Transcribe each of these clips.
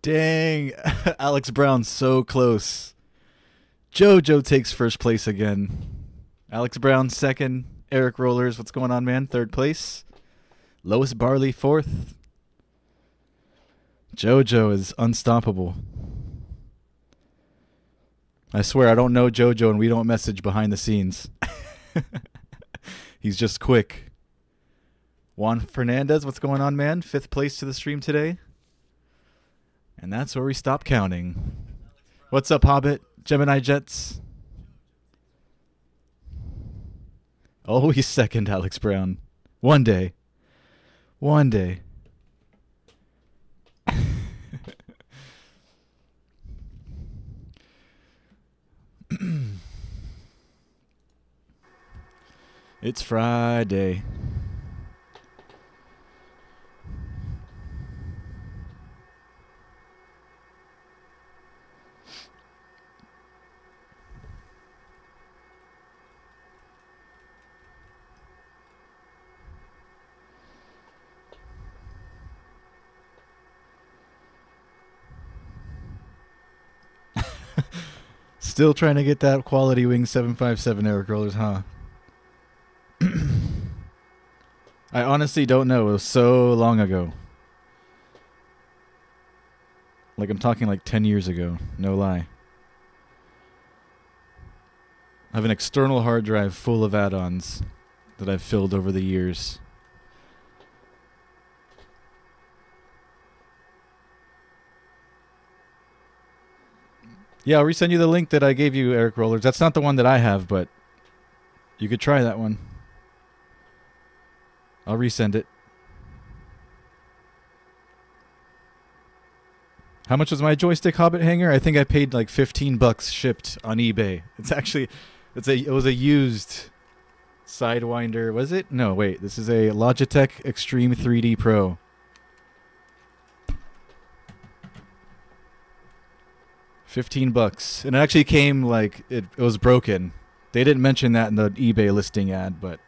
Dang, Alex Brown so close. JoJo takes first place again. Alex Brown second. Eric Rollers, what's going on, man? Third place. Lois Barley fourth. JoJo is unstoppable. I swear I don't know JoJo and we don't message behind the scenes. He's just quick. Juan Fernandez, what's going on, man? Fifth place to the stream today. And that's where we stop counting. What's up, Hobbit? Gemini Jets? Always second, Alex Brown. One day. One day. It's Friday. Still trying to get that QualityWings 757 Eric Rollers, huh? I honestly don't know. It was so long ago. Like, I'm talking like 10 years ago. No lie. I have an external hard drive full of add-ons that I've filled over the years. Yeah, I'll resend you the link that I gave you, Eric Rollers. That's not the one that I have, but you could try that one. I'll resend it. How much was my joystick Hobbit hanger? I think I paid like 15 bucks shipped on eBay. It's actually, it was a used Sidewinder. Was it? No, wait. This is a Logitech Extreme 3D Pro. $15, and it actually came like it was broken. They didn't mention that in the eBay listing ad, but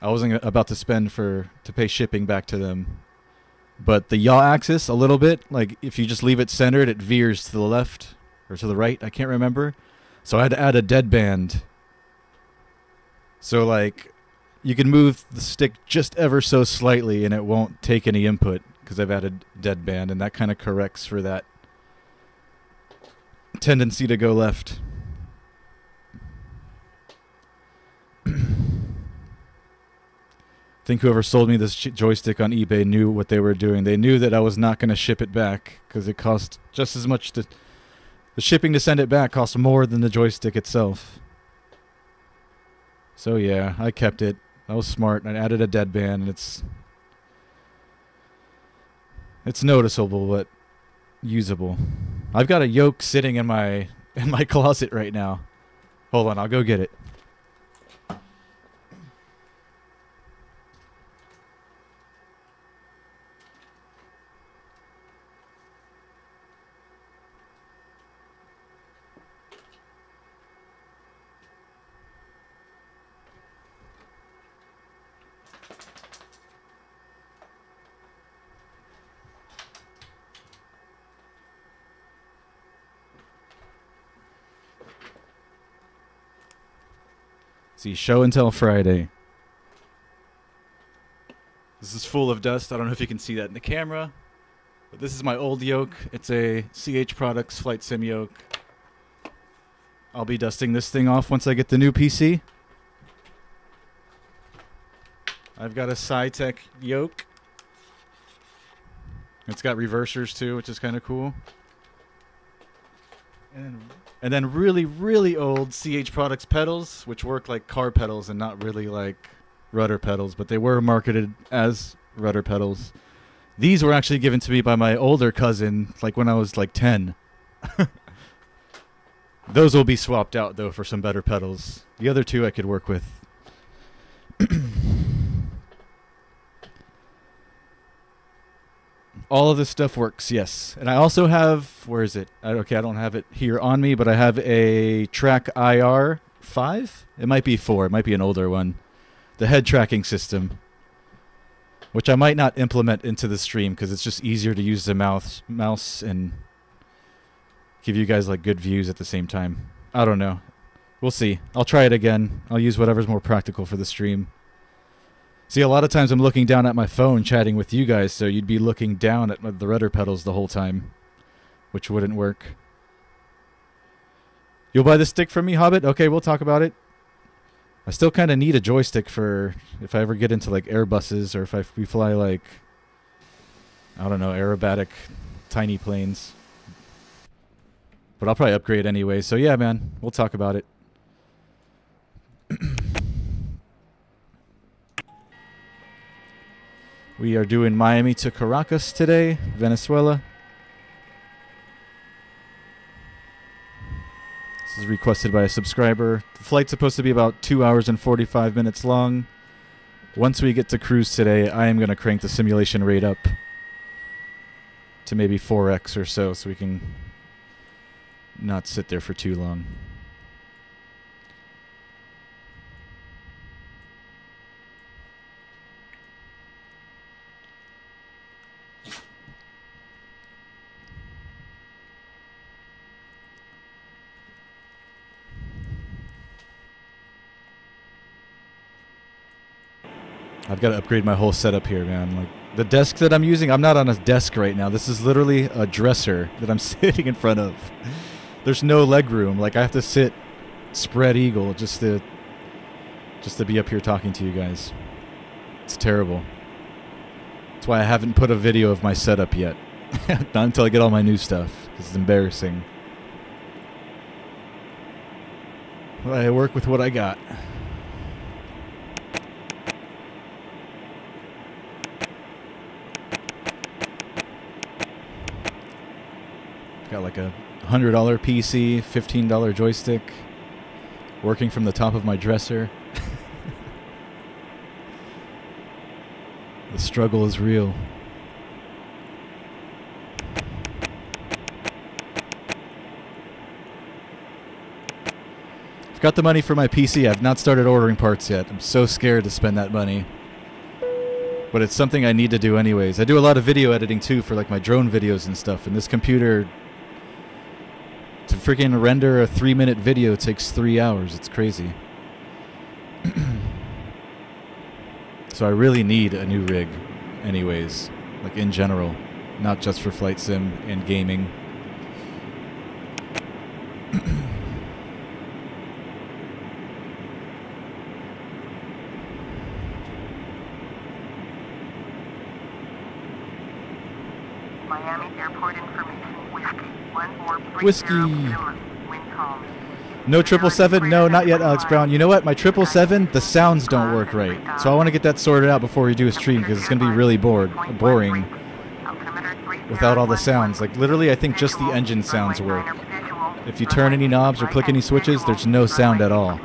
I wasn't about to spend to pay shipping back to them. But the yaw axis, a little bit, like if you just leave it centered, it veers to the left or to the right. I can't remember. So I had to add a deadband. So like you can move the stick just ever so slightly, and it won't take any input because I've added deadband, and that kind of corrects for that tendency to go left. I think whoever sold me this joystick on eBay knew what they were doing. They knew that I was not going to ship it back because it cost just as much the shipping to send it back cost more than the joystick itself. So yeah, I kept it. I was smart. I added a deadband, and it's noticeable but usable. I've got a yoke sitting in my closet right now. Hold on, I'll go get it. See, show until Friday. This is full of dust. I don't know if you can see that in the camera, but this is my old yoke. It's a CH Products Flight Sim yoke. I'll be dusting this thing off once I get the new PC. I've got a Sci-Tech yoke. It's got reversers too, which is kind of cool. And then really, really old CH Products pedals, which work like car pedals and not really like rudder pedals, but they were marketed as rudder pedals. These were actually given to me by my older cousin, like when I was like 10. Those will be swapped out, though, for some better pedals. The other two I could work with. All of this stuff works, yes. And I also have, where is it? Okay, I don't have it here on me, but I have a Track IR 5? It might be 4. It might be an older one. The head tracking system, which I might not implement into the stream because it's just easier to use the mouse and give you guys like good views at the same time. I don't know. We'll see. I'll try it again. I'll use whatever's more practical for the stream. See, a lot of times I'm looking down at my phone chatting with you guys, so you'd be looking down at the rudder pedals the whole time, which wouldn't work. You'll buy the stick from me, Hobbit? Okay, we'll talk about it. I still kind of need a joystick for if I ever get into like Airbuses or if we fly like, I don't know, aerobatic tiny planes. But I'll probably upgrade anyway, so yeah, man, we'll talk about it. We are doing Miami to Caracas today, Venezuela. This is requested by a subscriber. The flight's supposed to be about 2 hours and 45 minutes long. Once we get to cruise today, I am going to crank the simulation rate up to maybe 4x or so we can not sit there for too long. I've got to upgrade my whole setup here, man. Like the desk that I'm using, I'm not on a desk right now. This is literally a dresser that I'm sitting in front of. There's no leg room. Like I have to sit spread eagle just to be up here talking to you guys. It's terrible. That's why I haven't put a video of my setup yet. Not until I get all my new stuff, because it's embarrassing. Well, I work with what I got. Got like a $100 PC, $15 joystick, working from the top of my dresser. The struggle is real. I've got the money for my PC. I've not started ordering parts yet. I'm so scared to spend that money. But it's something I need to do anyways. I do a lot of video editing too for like my drone videos and stuff, and this computer, to freaking render a 3-minute video takes 3 hours. It's crazy. So I really need a new rig anyways, like in general, not just for flight sim and gaming. Miami Airport information, Whiskey. Whiskey. No 777? No, not yet, Alex Brown. You know what? My 777, the sounds don't work right. So I want to get that sorted out before we do a stream, because it's going to be really boring without all the sounds. Like, literally, I think just the engine sounds work. If you turn any knobs or click any switches, there's no sound at all.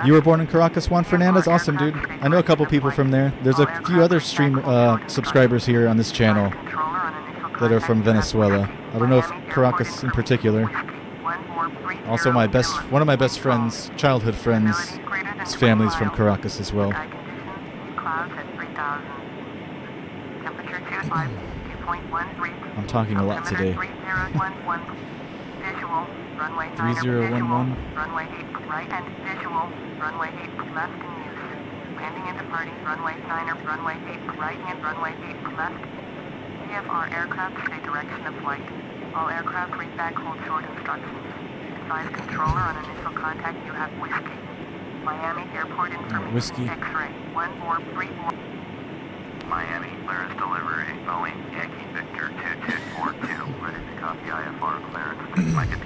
You were born in Caracas, Juan Fernandez? Awesome, dude. I know a couple people from there. There's a few other stream subscribers here on this channel that are from Venezuela. I don't know if Caracas in particular. Also, one of my best friends, childhood friends, his family's from Caracas as well. I'm talking a lot today. 3011. Runway 8 right and visual. Runway 8 left in use. Landing and departing runway 9 or runway 8 right and runway 8 left. VFR aircraft stay direction of flight. All aircraft read back hold short instructions. Advise controller on initial contact you have Whiskey. Miami Airport information. Whiskey. X-ray 1434. Miami, clearance delivery, Boeing, Yankee Victor 2242, ready to copy IFR clearance, Micah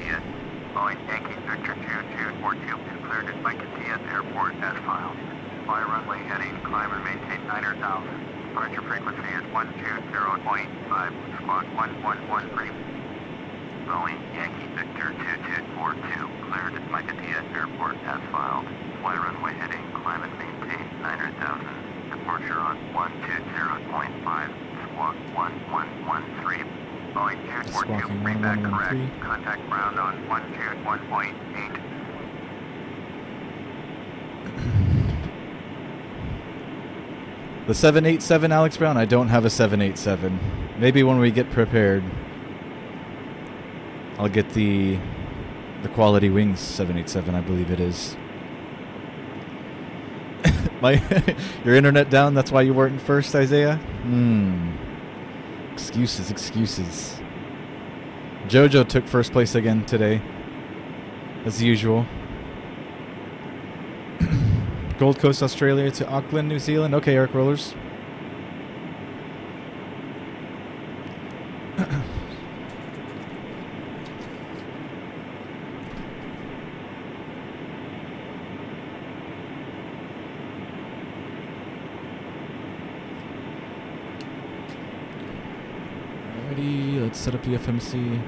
Boeing, Yankee Victor 2242, cleared at Micah Airport as filed. Fly runway heading, climb and maintain 9,000. Departure frequency is 120.5, squawk 1113. Boeing, Yankee Victor 2242, cleared at Micah Airport as filed. Fly runway heading, climb and maintain 9,000. Boeing 242, Squawking read that correct. 1113. Contact ground on 121.8. The 787, Alex Brown? I don't have a 787. Maybe when we get prepared, I'll get the QualityWings 787, I believe it is. Your internet down, that's why you weren't first, Isaiah? Excuses, excuses. Jojo took first place again today, as usual. Gold Coast, Australia to Auckland, New Zealand. Okay, Eric Rollers. Alrighty, let's set up the FMC.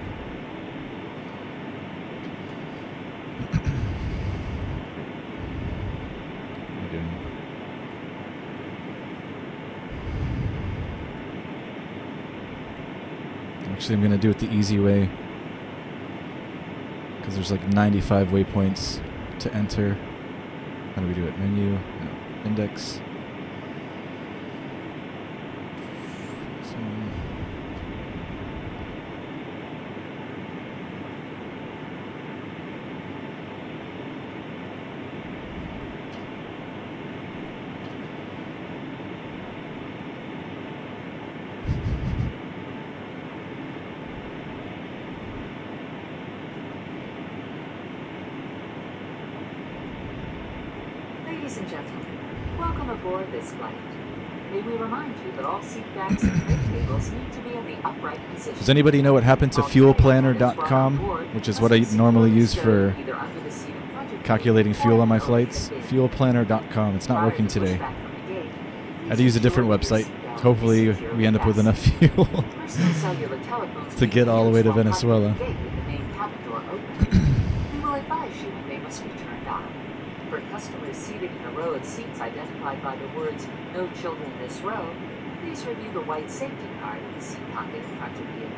Actually, I'm going to do it the easy way because there's like 95 waypoints to enter. How do we do it? Menu, no. Index. Ladies and gentlemen, welcome aboard this flight. May we remind you that all seat backs and tray tables need to be in the upright position. Does anybody know what happened to fuelplanner.com, which is what I normally use for calculating fuel on my flights? Fuelplanner.com. It's not working today. I had to use a different website. Hopefully we end up with enough fuel to get all the way to Venezuela. We will advise you when they must be turned on. For customers seated in a row of seats identified by the words, "No children this row," please review the white safety card in the seat pocket in front of you.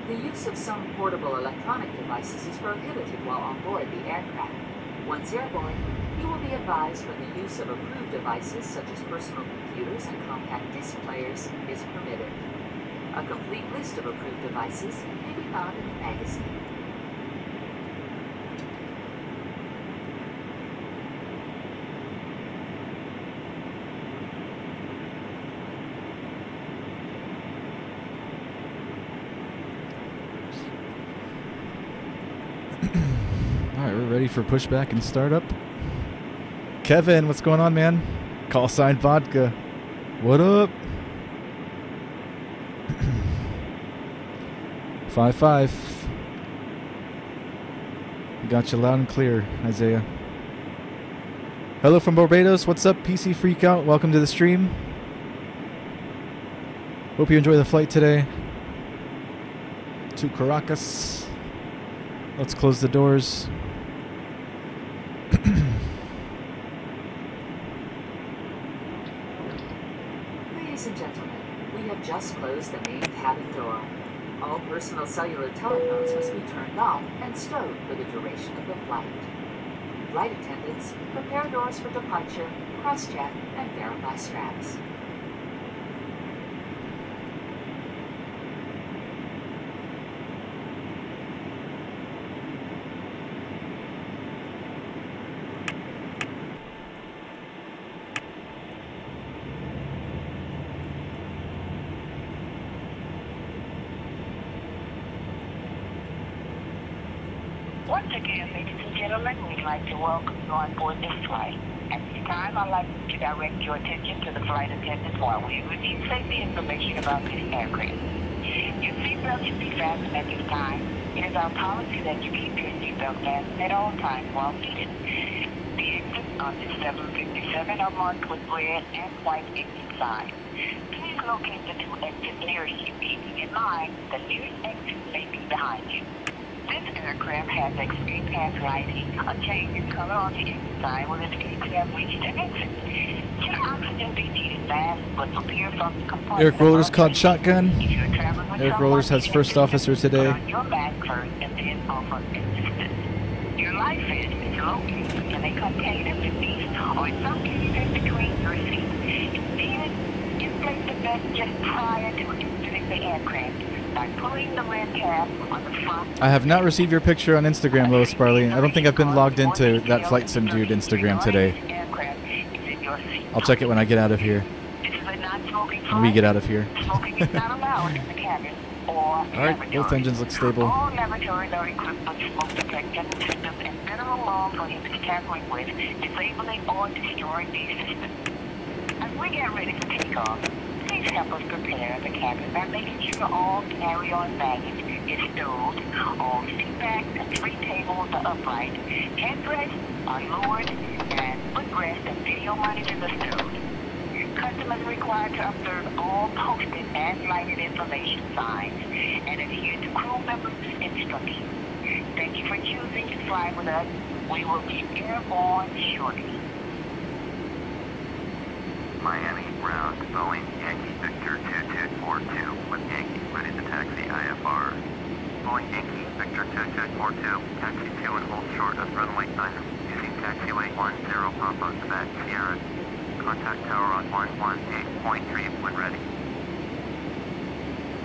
The use of some portable electronic devices is prohibited while on board the aircraft. Once airborne, you will be advised when the use of approved devices such as personal computers and compact disc players is permitted. A complete list of approved devices may be found in the magazine. Alright, we're ready for pushback and startup. Kevin, what's going on, man? Call sign vodka. What up? 5-5. Got you loud and clear, Isaiah. Hello from Barbados. What's up, PC Freakout? Welcome to the stream. Hope you enjoy the flight today to Caracas. Let's close the doors. Ladies and gentlemen, we have just closed the main cabin door. All personal cellular telephones must be turned off and stowed for the duration of the flight. Flight attendants, prepare doors for departure, cross-check, and verify straps. Once again, ladies and gentlemen, we'd like to welcome you on board this flight. At this time, I'd like to direct your attention to the flight attendants while we review safety information about this aircraft. Your seatbelt should be fastened at this time. It is our policy that you keep your seatbelt fastened at all times while seated. The exits on this 757 are marked with red and white exit signs. Please locate the two exits nearest you, keeping in mind the nearest exit may be behind you. This aircraft has escape hatch lighting, a change in color on the inside when the escape have reached an exit. Should oxygen be needed fast, but appear from the compartment. Eric Rollers caught shotgun. If you're traveling with Eric Rollers has first officer today. put on your mask first and then offer assistance. Your life vest is located in a container beneath or in some cases in between your seats. Then inflate the vest just prior to exiting the aircraft by pulling the red tab on the front. I have not received your picture on Instagram, Lois Sparley. I don't think I've been logged into that Flight Sim Dude Instagram today. I'll check it when I get out of here. This is a non-smoking When we get out of here. Smoking is not allowed in the cabin or Alright, both engines look stable. All laboratories are equipped with smoke detection systems and federal law prohibits tampering with, disabling, or destroying these systems. As we get ready for takeoff, please help us prepare the cabin by making sure all carry-on baggage is stowed, all seat backs and tray tables are upright, headrests are lowered, and footrest and video monitors are stowed. Customers are required to observe all posted and lighted information signs and adhere to crew members' instructions. Thank you for choosing to fly with us. We will be airborne shortly. Miami, ground, Boeing, Yankee Victor 2242, with Yankee ready to taxi IFR. Boeing Yankee Victor 2242, taxi 2 and hold short of runway 9, using taxiway 10 Papa Quebec Sierra. Contact tower on 118.3 when ready.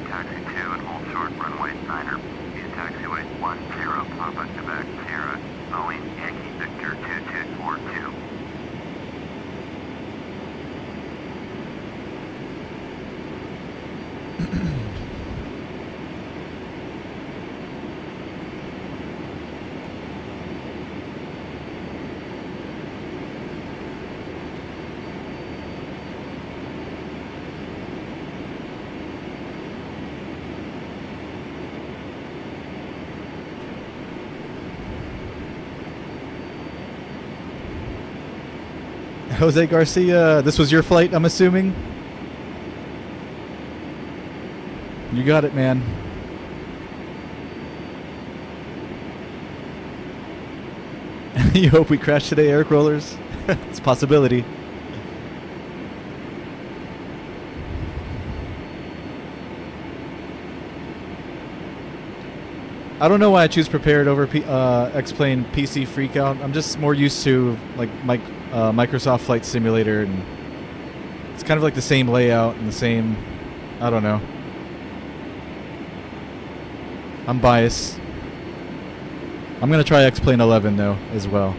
Taxi 2 and hold short runway 9er, use taxiway 10 Papa Quebec Sierra, Boeing Yankee Victor 2242. Jose Garcia, this was your flight, I'm assuming? You got it, man. You hope we crash today, Eric Rollers? It's a possibility. I don't know why I choose prepared over X-Plane PC Freakout. I'm just more used to like Microsoft Flight Simulator, and it's kind of like the same layout and the same, I don't know. I'm biased. I'm going to try X-Plane 11 though as well.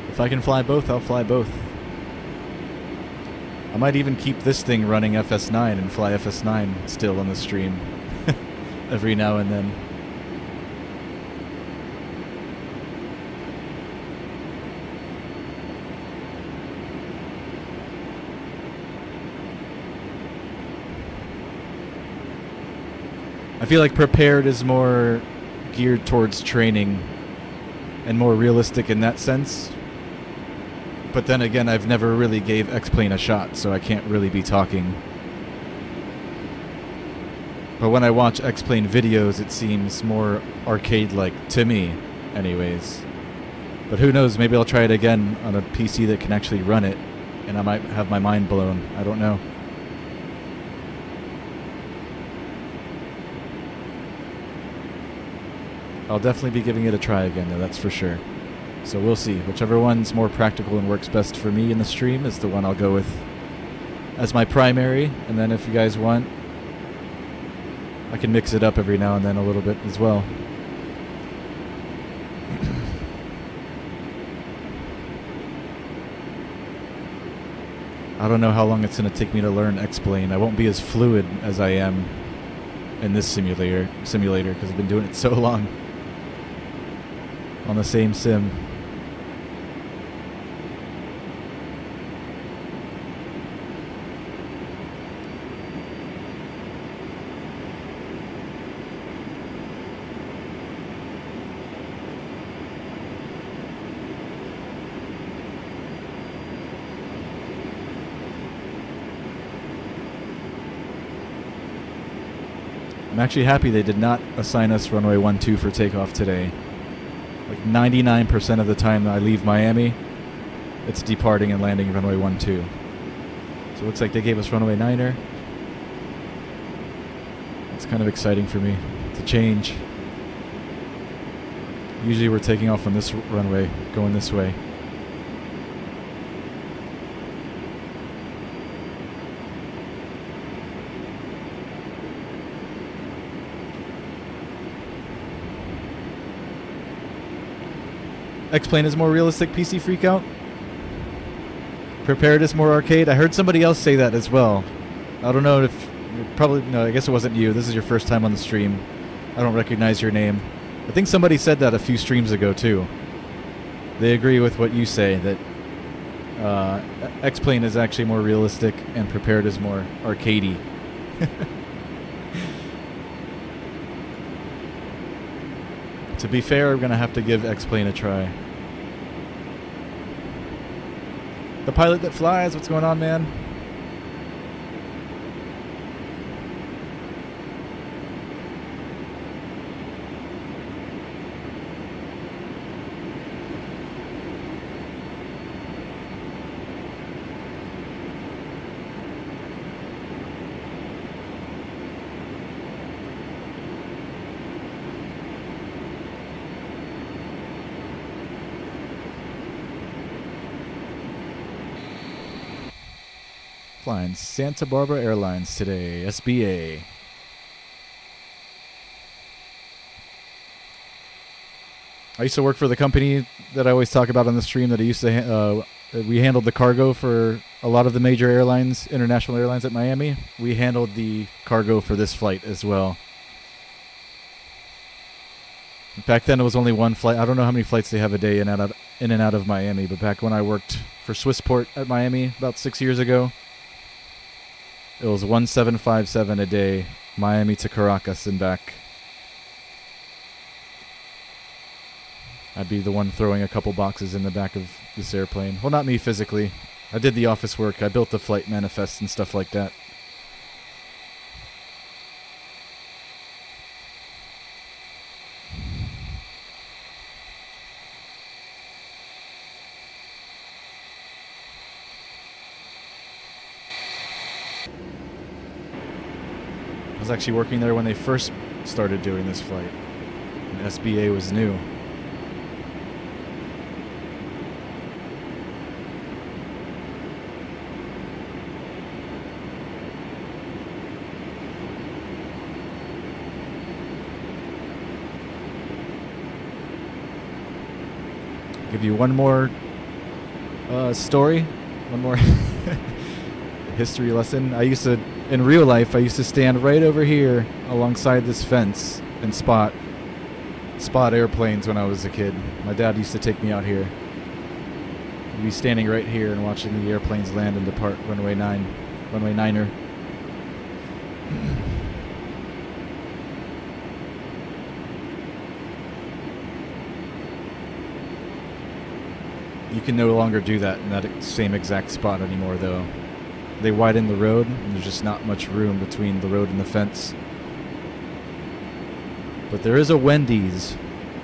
If I can fly both, I'll fly both. I might even keep this thing running FS9 and fly FS9 still on the stream every now and then. I feel like prepared is more geared towards training and more realistic in that sense. But then again, I've never really gave X-Plane a shot, so I can't really be talking. But when I watch X-Plane videos, it seems more arcade-like, to me, anyways. But who knows, maybe I'll try it again on a PC that can actually run it, and I might have my mind blown. I don't know. I'll definitely be giving it a try again, though, that's for sure. So we'll see. Whichever one's more practical and works best for me in the stream is the one I'll go with as my primary. And then if you guys want, I can mix it up every now and then a little bit as well. I don't know how long it's going to take me to learn X-Plane. I won't be as fluid as I am in this simulator because I've been doing it so long on the same sim. I'm actually happy they did not assign us runway 12 for takeoff today. Like 99% of the time that I leave Miami, it's departing and landing runway 12. So it looks like they gave us runway 9er. It's kind of exciting for me to change. Usually we're taking off on this runway, going this way. X-Plane is more realistic, PC Freakout. Prepared is more arcade. I heard somebody else say that as well. I don't know if... Probably... No, I guess it wasn't you. This is your first time on the stream. I don't recognize your name. I think somebody said that a few streams ago, too. They agree with what you say, that X-Plane is actually more realistic and Prepared is more arcadey. To be fair, I'm going to have to give X-Plane a try. The pilot that flies, what's going on, man? Flying Santa Barbara Airlines today, SBA. I used to work for the company that I always talk about on the stream that I used to, we handled the cargo for a lot of the major airlines, international airlines at Miami. We handled the cargo for this flight as well. Back then it was only one flight. I don't know how many flights they have a day in and out of Miami, but back when I worked for Swissport at Miami about 6 years ago, it was 1757 a day, Miami to Caracas and back. I'd be the one throwing a couple boxes in the back of this airplane. Well, not me physically. I did the office work. I built the flight manifests and stuff like that. I was actually working there when they first started doing this flight. And SBA was new. Give you one more story, one more history lesson. I used to, in real life, I used to stand right over here alongside this fence and spot airplanes when I was a kid. My dad used to take me out here. I'd be standing right here and watching the airplanes land and depart runway 9er. You can no longer do that in that same exact spot anymore, though. They widen the road, and there's just not much room between the road and the fence. But there is a Wendy's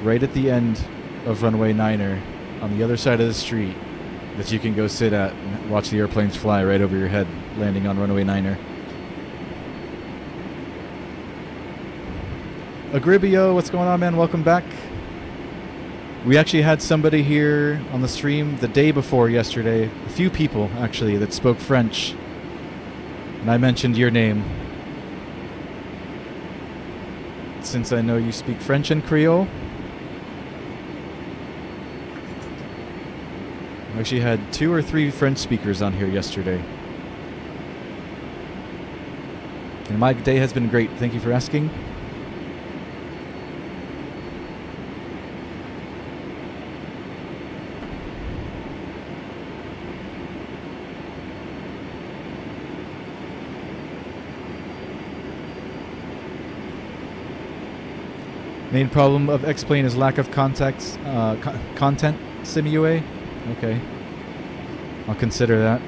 right at the end of runway 9er on the other side of the street that you can go sit at and watch the airplanes fly right over your head, landing on runway 9er. Agribio, what's going on, man? Welcome back. We actually had somebody here on the stream the day before yesterday, a few people actually, that spoke French. And I mentioned your name. Since I know you speak French and Creole. I actually had 2 or 3 French speakers on here yesterday. And my day has been great. Thank you for asking. Main problem of X-Plane is lack of content, SimUA? Okay. I'll consider that.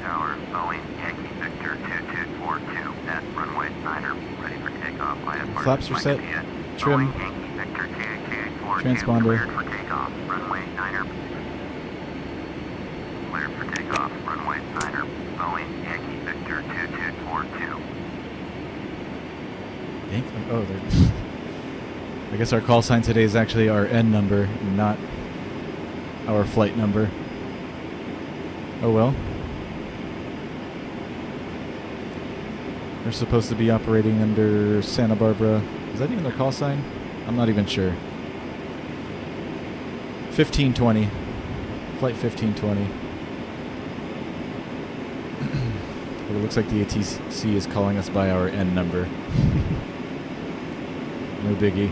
Tower, Boeing, Yankee Victor 2242 at runway 9er, ready for takeoff. IFR. Flaps are set. Trim. Boeing, Yankee Victor 2242 Transponder. cleared for takeoff. Runway 9er. Cleared for takeoff. Runway 9er. Boeing, Yankee Victor 2242. Oh, I guess our call sign today is actually our N number, and not our flight number. Oh well. They're supposed to be operating under Santa Barbara. Is that even their call sign? I'm not even sure. 1520. Flight 1520. But it looks like the ATC is calling us by our N number. No biggie.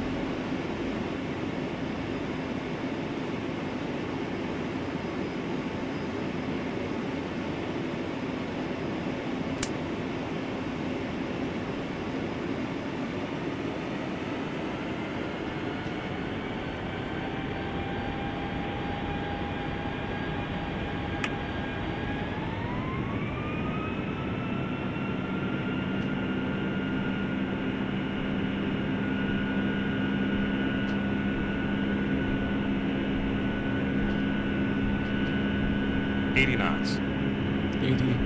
knots. 80.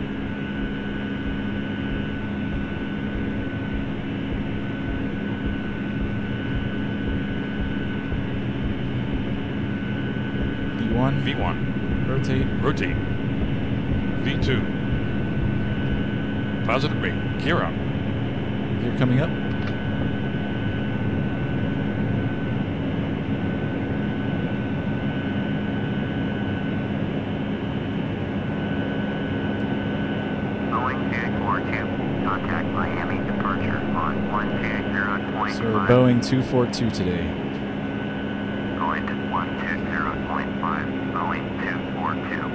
V1. V1. Rotate. Rotate. V2. Positive rate. Gear up. Gear coming up. Contact Miami departure on 120.5. So Boeing 242 today. Going to 120.5. Boeing 242.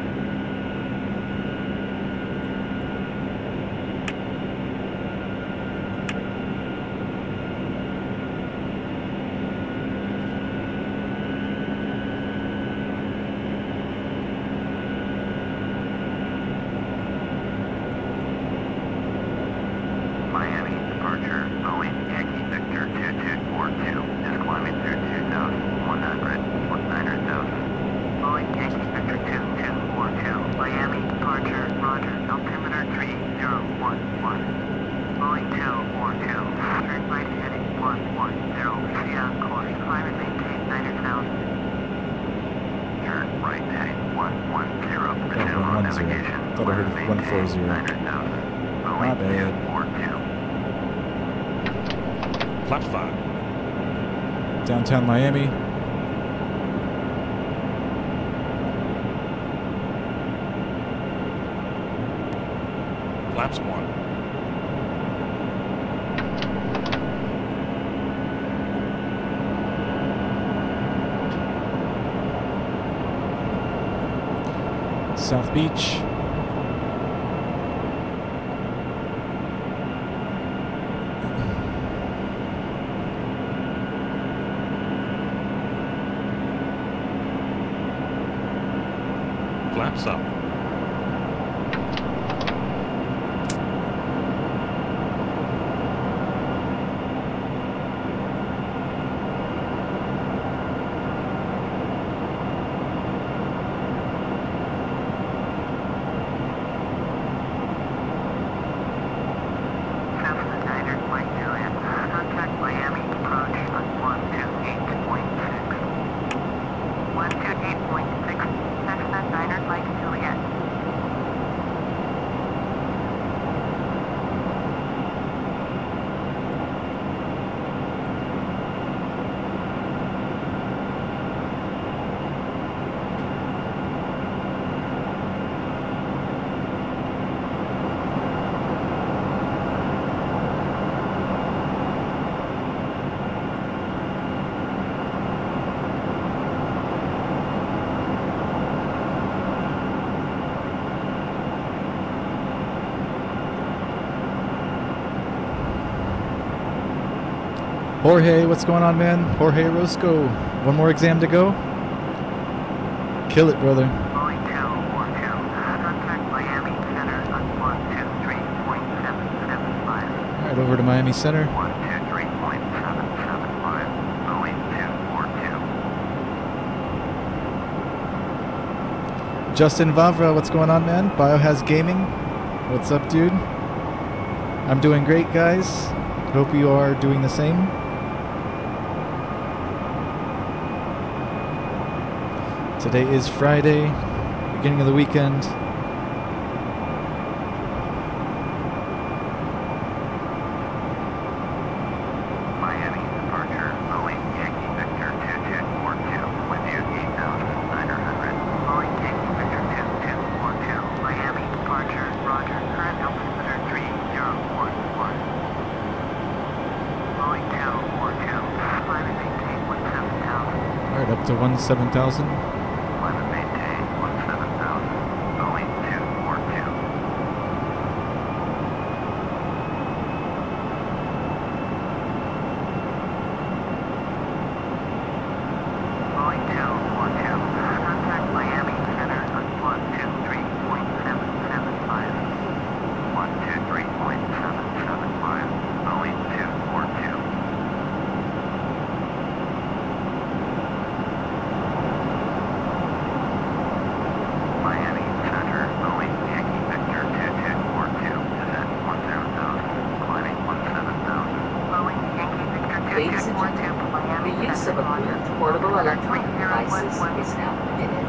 Miami departure, Boeing Yankee Victor 2242 is climbing through 2,100, 900,000. Boeing Yankee Victor 2242, Miami departure, roger, altimeter 3011. Boeing 242, turn right heading 110, see on course, climb and maintain 900,000. Turn right heading 110, position on 110. navigation, Thought I heard 140. 900,000. Boeing Not bad. 242. Flaps 5. Downtown Miami. Flaps 1. South Beach. Flaps up. Cessna 9er Flight Juliet. Contact Miami approach on 128.6. 128.6. Cessna 9er Flight Juliet. Jorge, what's going on, man? Jorge Roscoe. One more exam to go. Kill it, brother. Boeing 242. Contact Miami Center Head over to Miami Center. 123.775, Boeing 242. Justin Vavra, what's going on, man? Biohaz Gaming, what's up, dude? I'm doing great, guys. Hope you are doing the same. Today is Friday, beginning of the weekend. Miami departure, Boeing Yankee Victor 2242, with you 8,900. Boeing Yankee Victor 2242, Miami departure, roger, current altimeter 3011. Boeing 242, climb and maintain 17,000. Alright, up to 17,000. Climb and maintain 17,000, Boeing 242. Boeing 242, contact Miami Center on 123.775. 123.775, Boeing 242. Miami Center, Boeing Yankee Victor 2242, descent 10,000, climbing 17,000. Boeing Yankee Victor Ladies and 2242, gentlemen, Miami the use of Center, approved portable electronic devices is now permitted.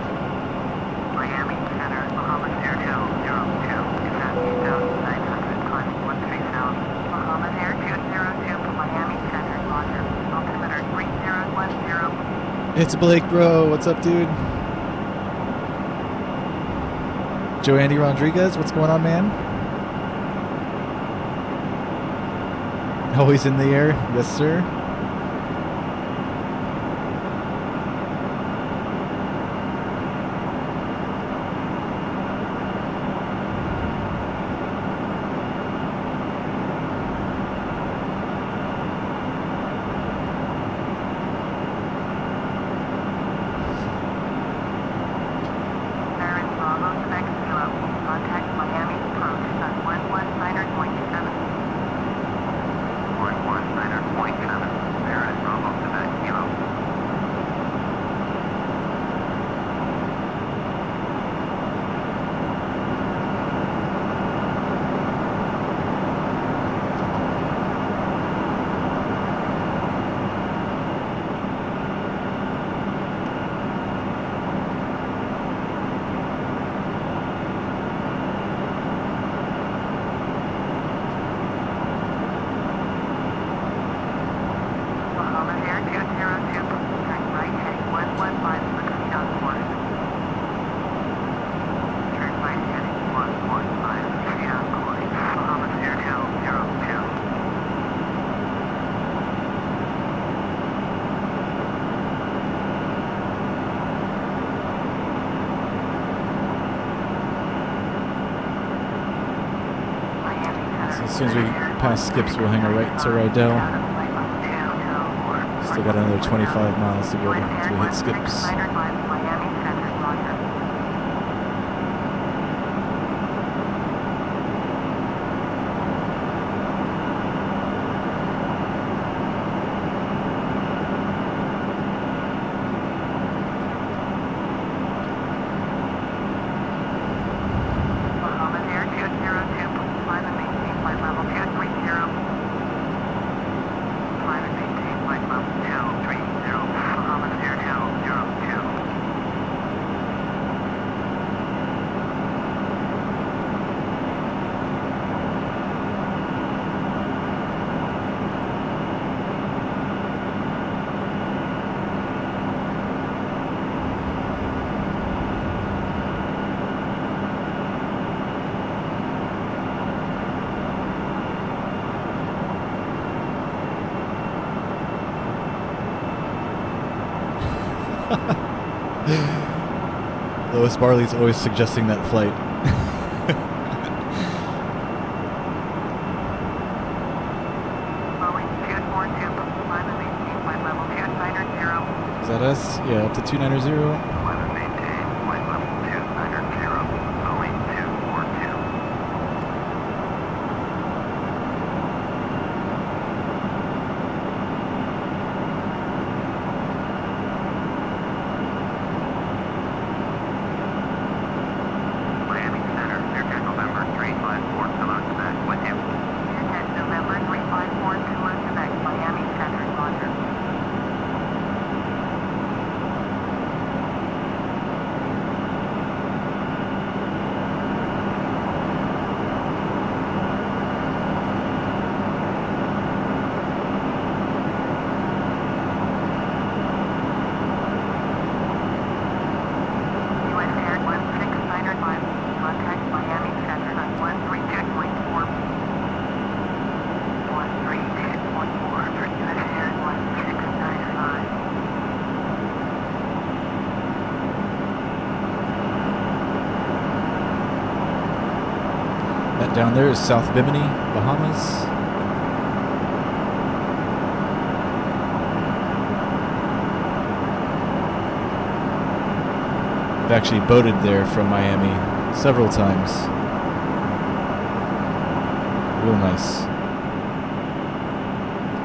Miami Center, Bahamas Air 202, descent 8,900, climbing 13,000. Bahamas Air 202, Miami Center, roger, altimeter 3010. It's Blake, bro. What's up, dude? Joe Andy Rodriguez, what's going on, man? Always in the air. Yes, sir. Aaron Bravo, Quebec Kilo, contact Miami approach on 119.7. 119.7, Aaron Bravo, Quebec Kilo. Bahamas Air 202, turn right heading 115 Tuxedo course. Turn right heading 115 Tuxedo course. Bahamas Air 202. Miami Center. As soon as we pass Skips, we'll hang a right to Rydell. Still got another 25 miles to go to hit Skips. Bahamas Air 202, climb and maintain flight level 230. Climb and maintain flight level 230, Bahamas Air 202. Lois Barley's always suggesting that flight. Boeing 242, climb and maintain flight level 290. Is that us? Yeah, up to 290. Climb and maintain flight level 290, Boeing 242. That down there is South Bimini, Bahamas. I've actually boated there from Miami several times. Real nice.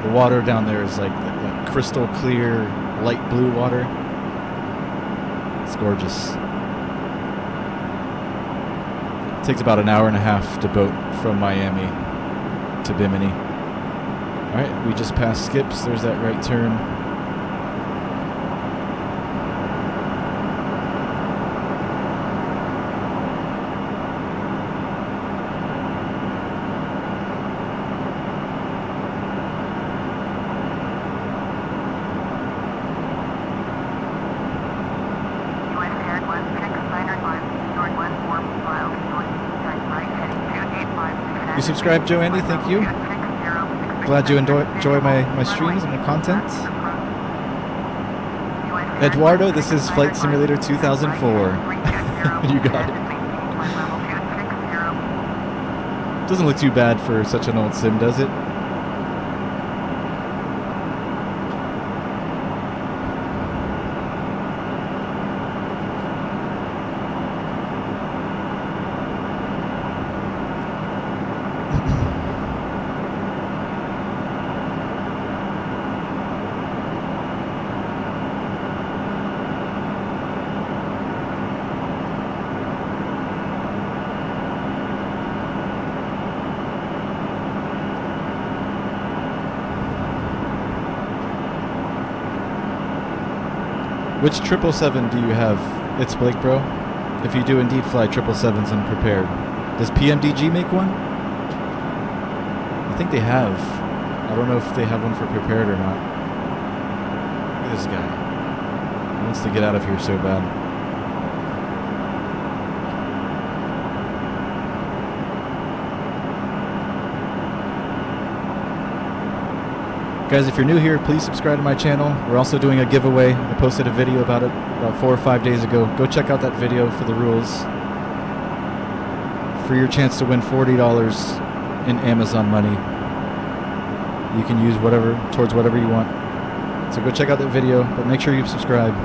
The water down there is like crystal clear, light blue water. It's gorgeous. It takes about an hour and a half to boat from Miami to Bimini. Alright, we just passed Skips. There's that right turn. You subscribed, Joanny, thank you. Glad you enjoy my streams and my content. Eduardo, this is Flight Simulator 2004. You got it. Doesn't look too bad for such an old sim, does it? Which 777 do you have? It's Blake, bro. If you do indeed fly 777s unprepared, does PMDG make one? I think they have. I don't know if they have one for prepared or not. Look at this guy. He wants to get out of here so bad. Guys, if you're new here, please subscribe to my channel. We're also doing a giveaway. I posted a video about it about 4 or 5 days ago. Go check out that video for the rules. For your chance to win $40 in Amazon money. You can use whatever towards whatever you want. So go check out that video, but make sure you subscribe.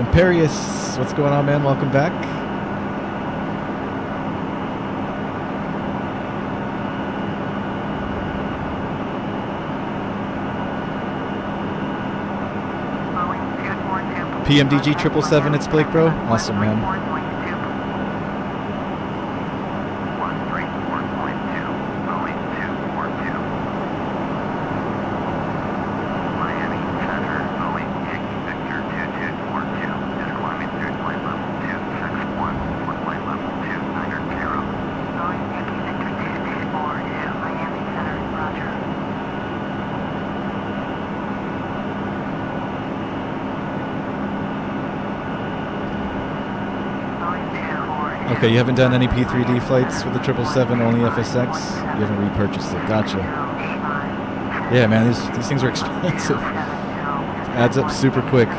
Imperius, what's going on, man? Welcome back. PMDG 777, it's Blake, bro. Awesome, man. Okay, you haven't done any P3D flights with the 777, only FSX? You haven't repurchased it. Gotcha. Yeah, man, these things are expensive. Adds up super quick.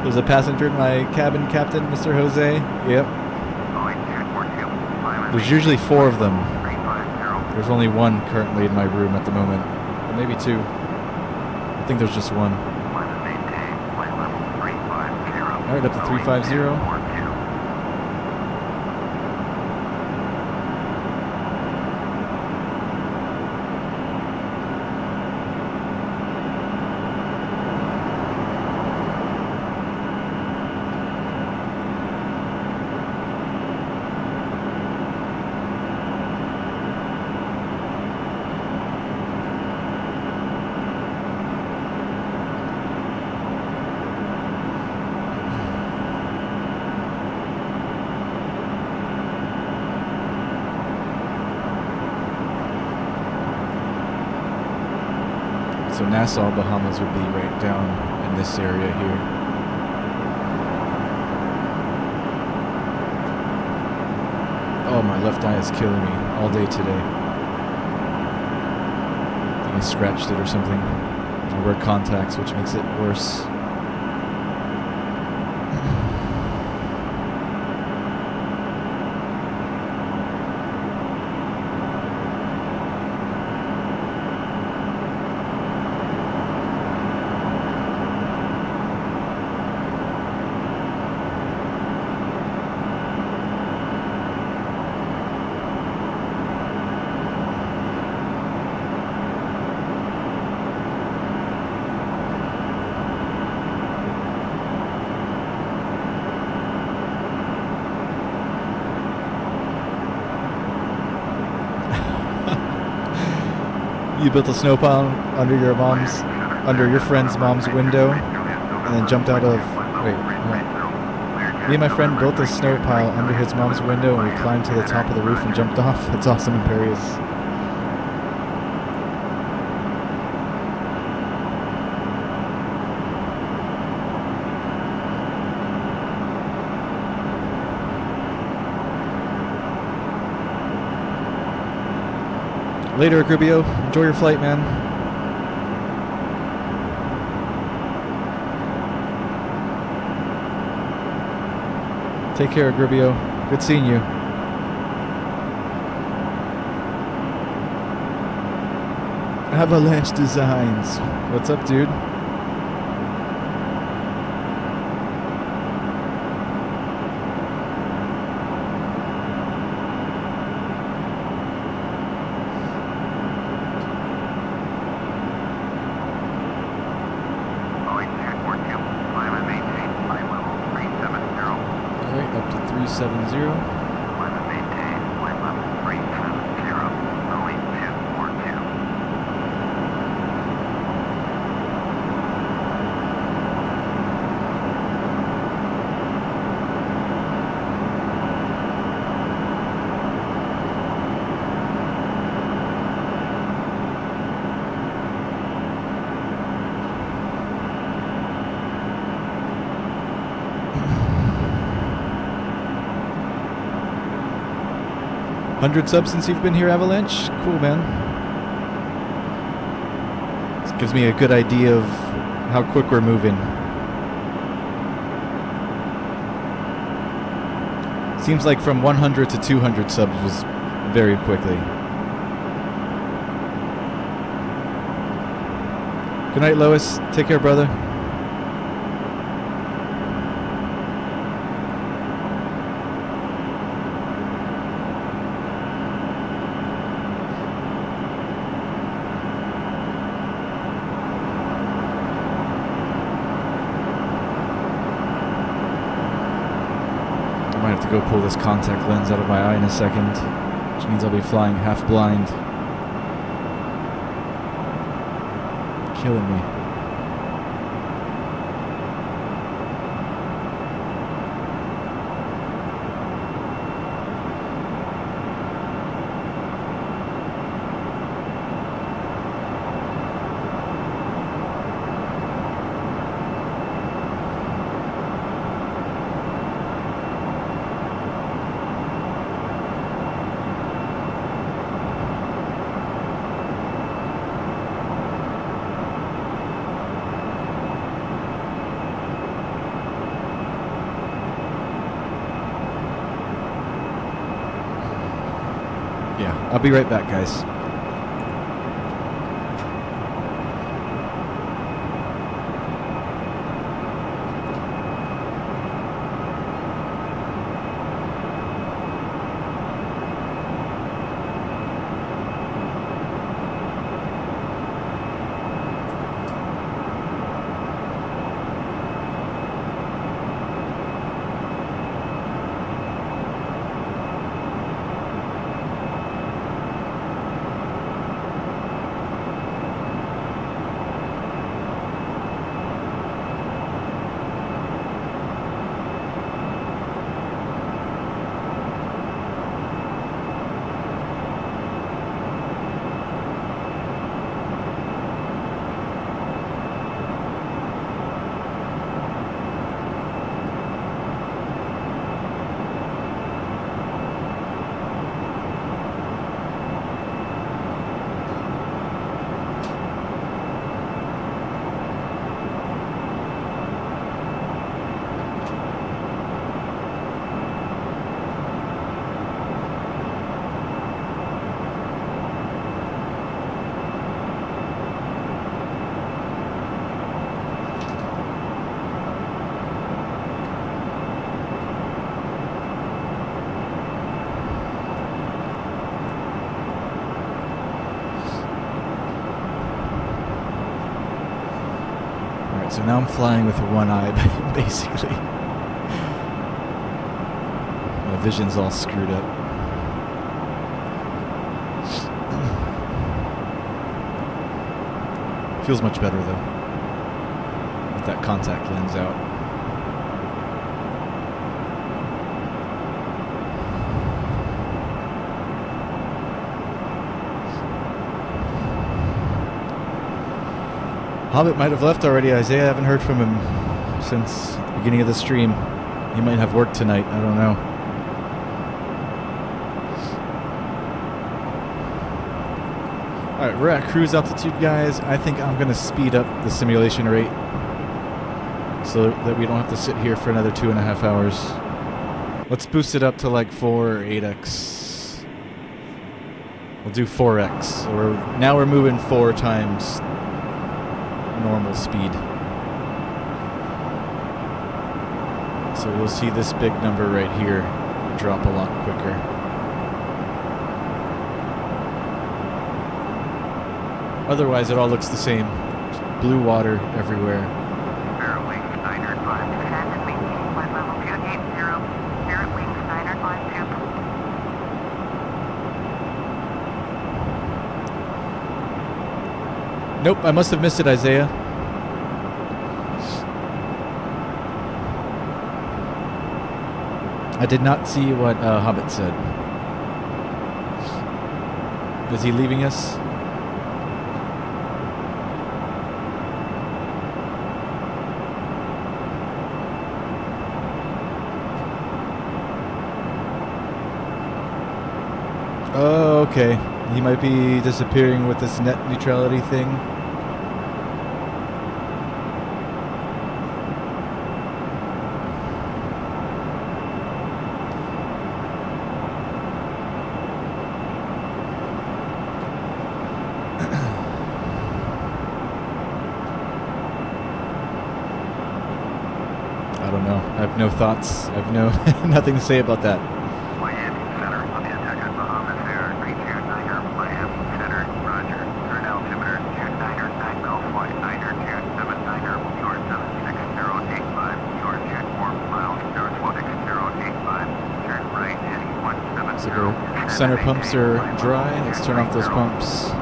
There's a passenger in my cabin, Captain, Mr. Jose. Yep. There's usually 4 of them. There's only 1 currently in my room at the moment. Or maybe 2. I think there's just 1. Alright, up to 350. Nassau, Bahamas would be right down in this area here. Oh, my left eye is killing me all day today. I think I scratched it or something. I wear contacts, which makes it worse. You built a snow pile under your friend's mom's window, and then jumped out of. Wait, no. Me and my friend built a snow pile under his mom's window, and we climbed to the top of the roof and jumped off. That's awesome, Imperious. Later, Agrubio. Enjoy your flight, man. Take care, Agrubio. Good seeing you. Avalanche Designs. What's up, dude? $100 subs since you've been here, Avalanche? Cool, man. This gives me a good idea of how quick we're moving. Seems like from 100 to 200 subs was very quickly. Good night, Lois. Take care, brother. Go pull this contact lens out of my eye in a second, which means I'll be flying half blind. Killing me. I'll be right back, guys. now I'm flying with one eye, basically. My vision's all screwed up. Feels much better though, with that contact lens out. Hobbit might have left already. Isaiah, I haven't heard from him since the beginning of the stream. He might have work tonight. I don't know. Alright, we're at cruise altitude, guys. I think I'm going to speed up the simulation rate so that we don't have to sit here for another 2.5 hours. Let's boost it up to like 4 or 8x. We'll do 4x. So now we're moving 4 times normal speed. So we'll see this big number right here drop a lot quicker. Otherwise, it all looks the same. Blue water everywhere. Spirit Wings Niner 5. Descend and maintain flight level 280. Spirit Wings Niner 52. Nope, I must have missed it, Isaiah. I did not see what Hobbit said. Is he leaving us? Oh, okay. He might be disappearing with this net neutrality thing. I don't know. I have no thoughts. I have no nothing to say about that. Miami Center, on the attack at Bahamas Air, Green Niner, Miami Center, Roger. Turn altimeter, June Niner, 9 Golf Flight Niner, June 7 Niner, your 76085, your June 4 miles, your 16085, turn right, heading 170. So the center pumps are dry. Let's turn off those pumps.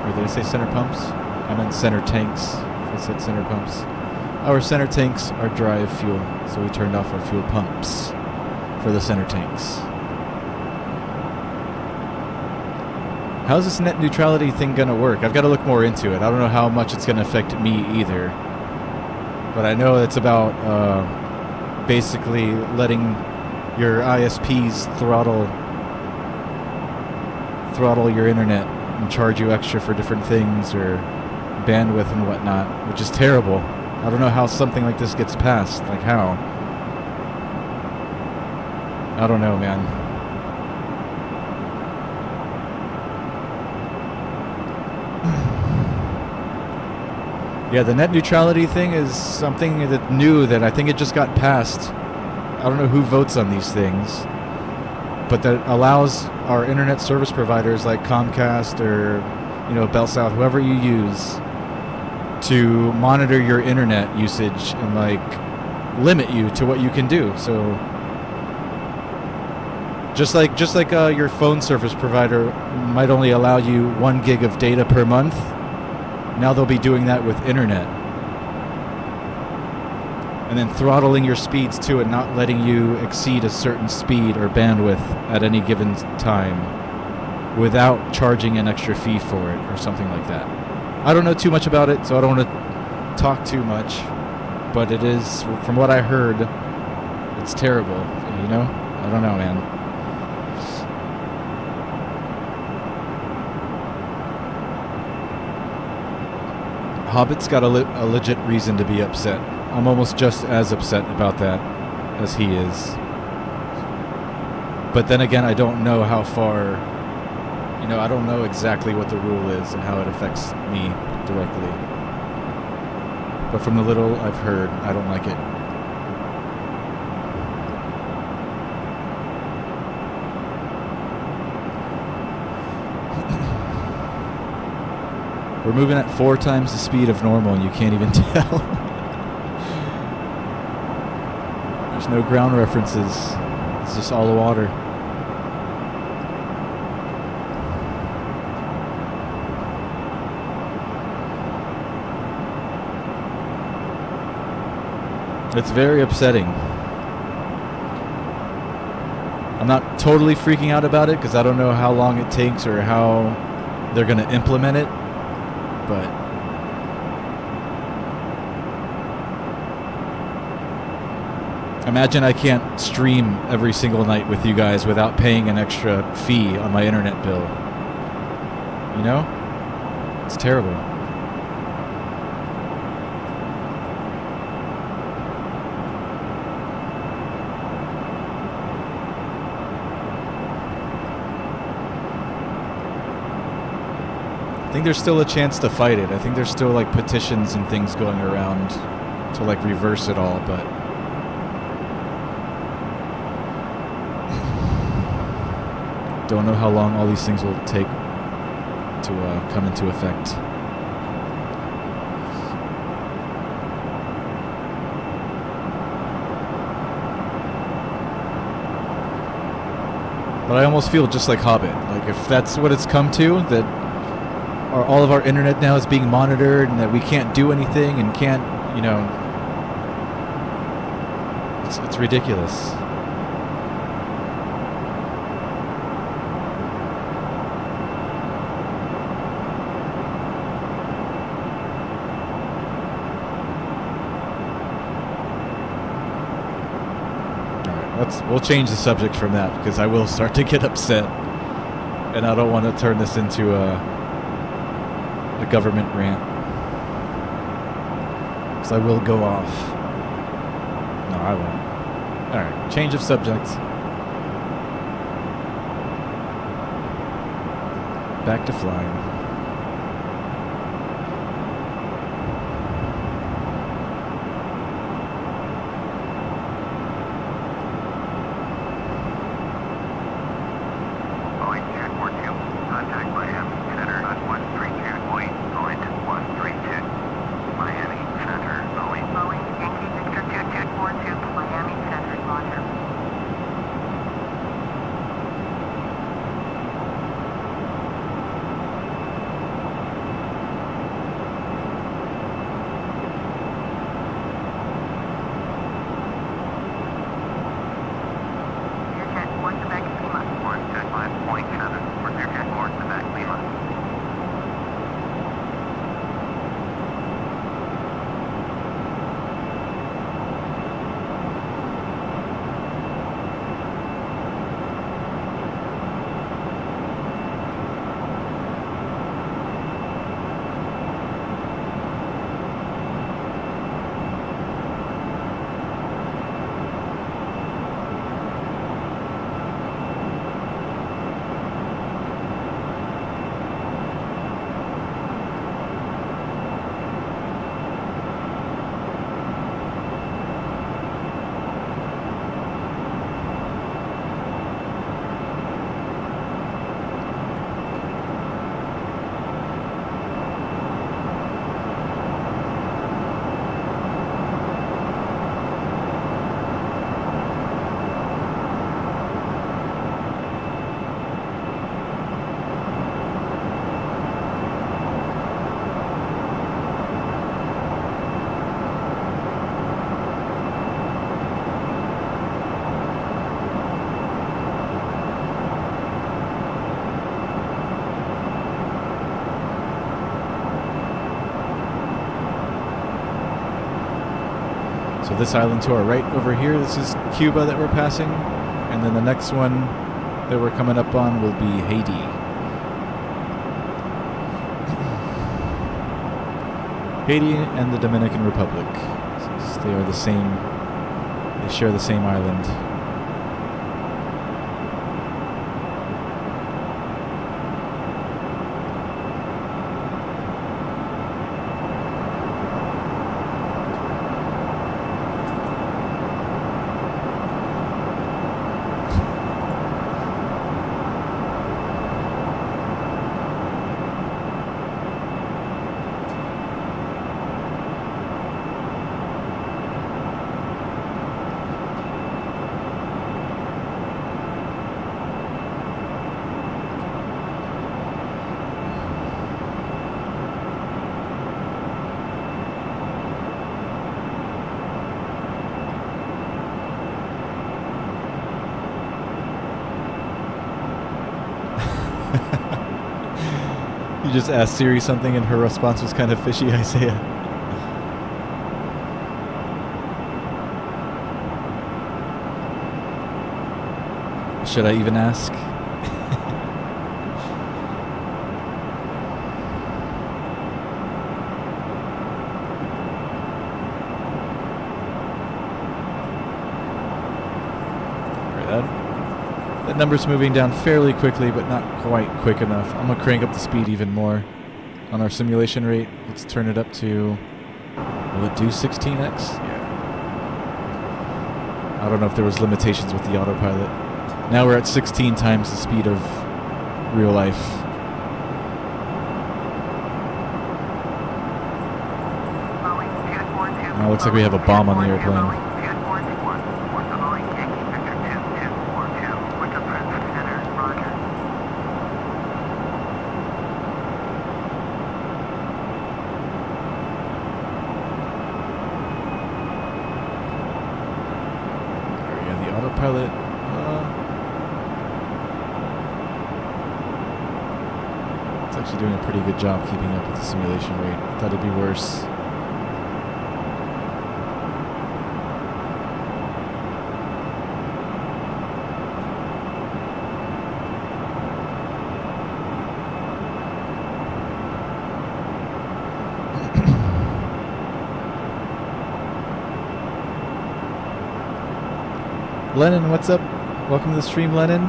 Or did I say center pumps? I meant center tanks. I said center pumps. Our center tanks are dry of fuel, so we turned off our fuel pumps for the center tanks. How's this net neutrality thing gonna work? I've got to look more into it. I don't know how much it's gonna affect me either. But I know it's about basically letting your ISPs throttle your internet and charge you extra for different things or bandwidth and whatnot, which is terrible. I don't know how something like this gets passed. Like how? I don't know, man. Yeah, the net neutrality thing is something that new that I think it just got passed. I don't know who votes on these things, but that allows our internet service providers like Comcast or, you know, Bell South, whoever you use, to monitor your internet usage and like limit you to what you can do. So just like your phone service provider might only allow you 1 gig of data per month, now they'll be doing that with internet. And then throttling your speeds too and not letting you exceed a certain speed or bandwidth at any given time without charging an extra fee for it or something like that. I don't know too much about it, so I don't want to talk too much, but it is, from what I heard, it's terrible, you know? I don't know, man. Hobbit's got a legit reason to be upset. I'm almost just as upset about that as he is. But then again, I don't know how far, you know, I don't know exactly what the rule is and how it affects me directly. But from the little I've heard, I don't like it. We're moving at 4 times the speed of normal, and you can't even tell. There's no ground references. It's just all water. It's very upsetting. I'm not totally freaking out about it because I don't know how long it takes or how they're going to implement it, but imagine I can't stream every single night with you guys without paying an extra fee on my internet bill. You know? It's terrible. I think there's still a chance to fight it. I think there's still like petitions and things going around to like reverse it all, but don't know how long all these things will take to come into effect. But I almost feel just like Hobbit. Like if that's what it's come to, that all of our internet now is being monitored and that we can't do anything and can't, you know, it's ridiculous. We'll change the subject from that because I will start to get upset, and I don't want to turn this into a government rant, because I will go off. No, I won't. All right, change of subject. Back to flying. So this island to our right over here, this is Cuba that we're passing, and then the next one that we're coming up on will be Haiti. Haiti and the Dominican Republic. They are the same, they share the same island. You just asked Siri something and her response was kind of fishy, Isaiah. Should I even ask? That number's moving down fairly quickly, but not quite quick enough. I'm gonna crank up the speed even more on our simulation rate. Let's turn it up to, will it do 16x? Yeah. I don't know if there was limitations with the autopilot. Now we're at 16 times the speed of real life. Now it looks like we have a bomb on the airplane. Pilot. It's actually doing a pretty good job keeping up with the simulation rate. I thought it'd be worse. Lennon, what's up? Welcome to the stream, Lennon.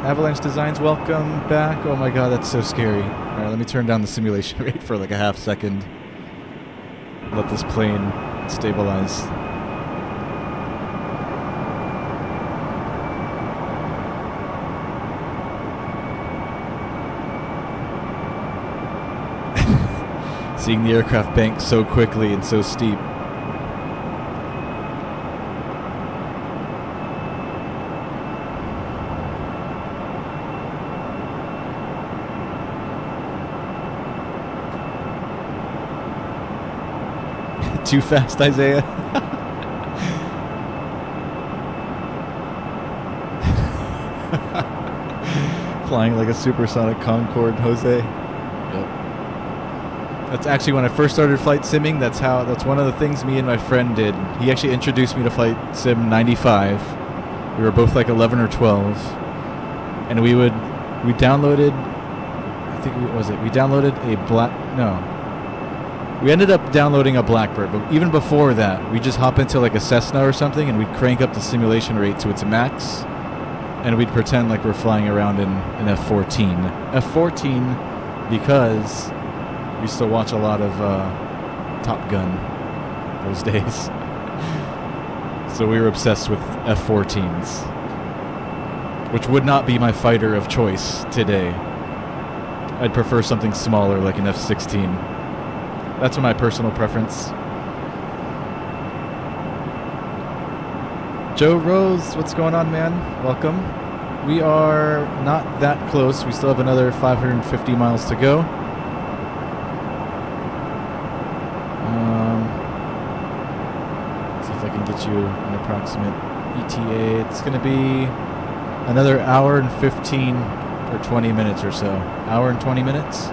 Avalanche Designs, welcome back. Oh my god, that's so scary. Alright, let me turn down the simulation rate for like a half second. Let this plane stabilize. Seeing the aircraft bank so quickly and so steep. Too fast, Isaiah. Flying like a supersonic Concorde, Jose. Yep. That's actually when I first started flight simming. That's one of the things me and my friend did. He actually introduced me to Flight Sim 95. We were both like 11 or 12, and we downloaded. I think we downloaded We ended up downloading a Blackbird, but even before that, we just hop into like a Cessna or something and we'd crank up the simulation rate to its max, and we'd pretend like we're flying around in an F-14. F-14 because we used to watch a lot of Top Gun those days. So we were obsessed with F-14s, which would not be my fighter of choice today. I'd prefer something smaller like an F-16. That's my personal preference. Joe Rose, what's going on, man? Welcome. We are not that close. We still have another 550 miles to go. Let's see if I can get you an approximate ETA. It's going to be another hour and 15 or 20 minutes or so. Hour and 20 minutes.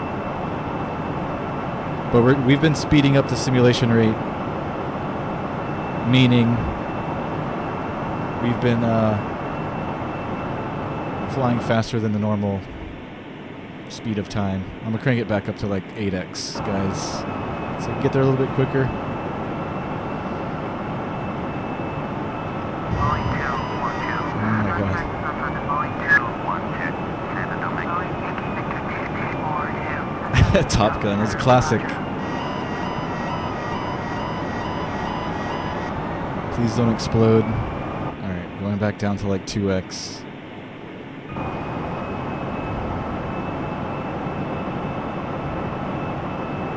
But we've been speeding up the simulation rate, meaning we've been flying faster than the normal speed of time. I'm going to crank it back up to like 8x, guys, so get there a little bit quicker. Oh my god. Top Gun is a classic. Please don't explode. Alright, going back down to like 2x.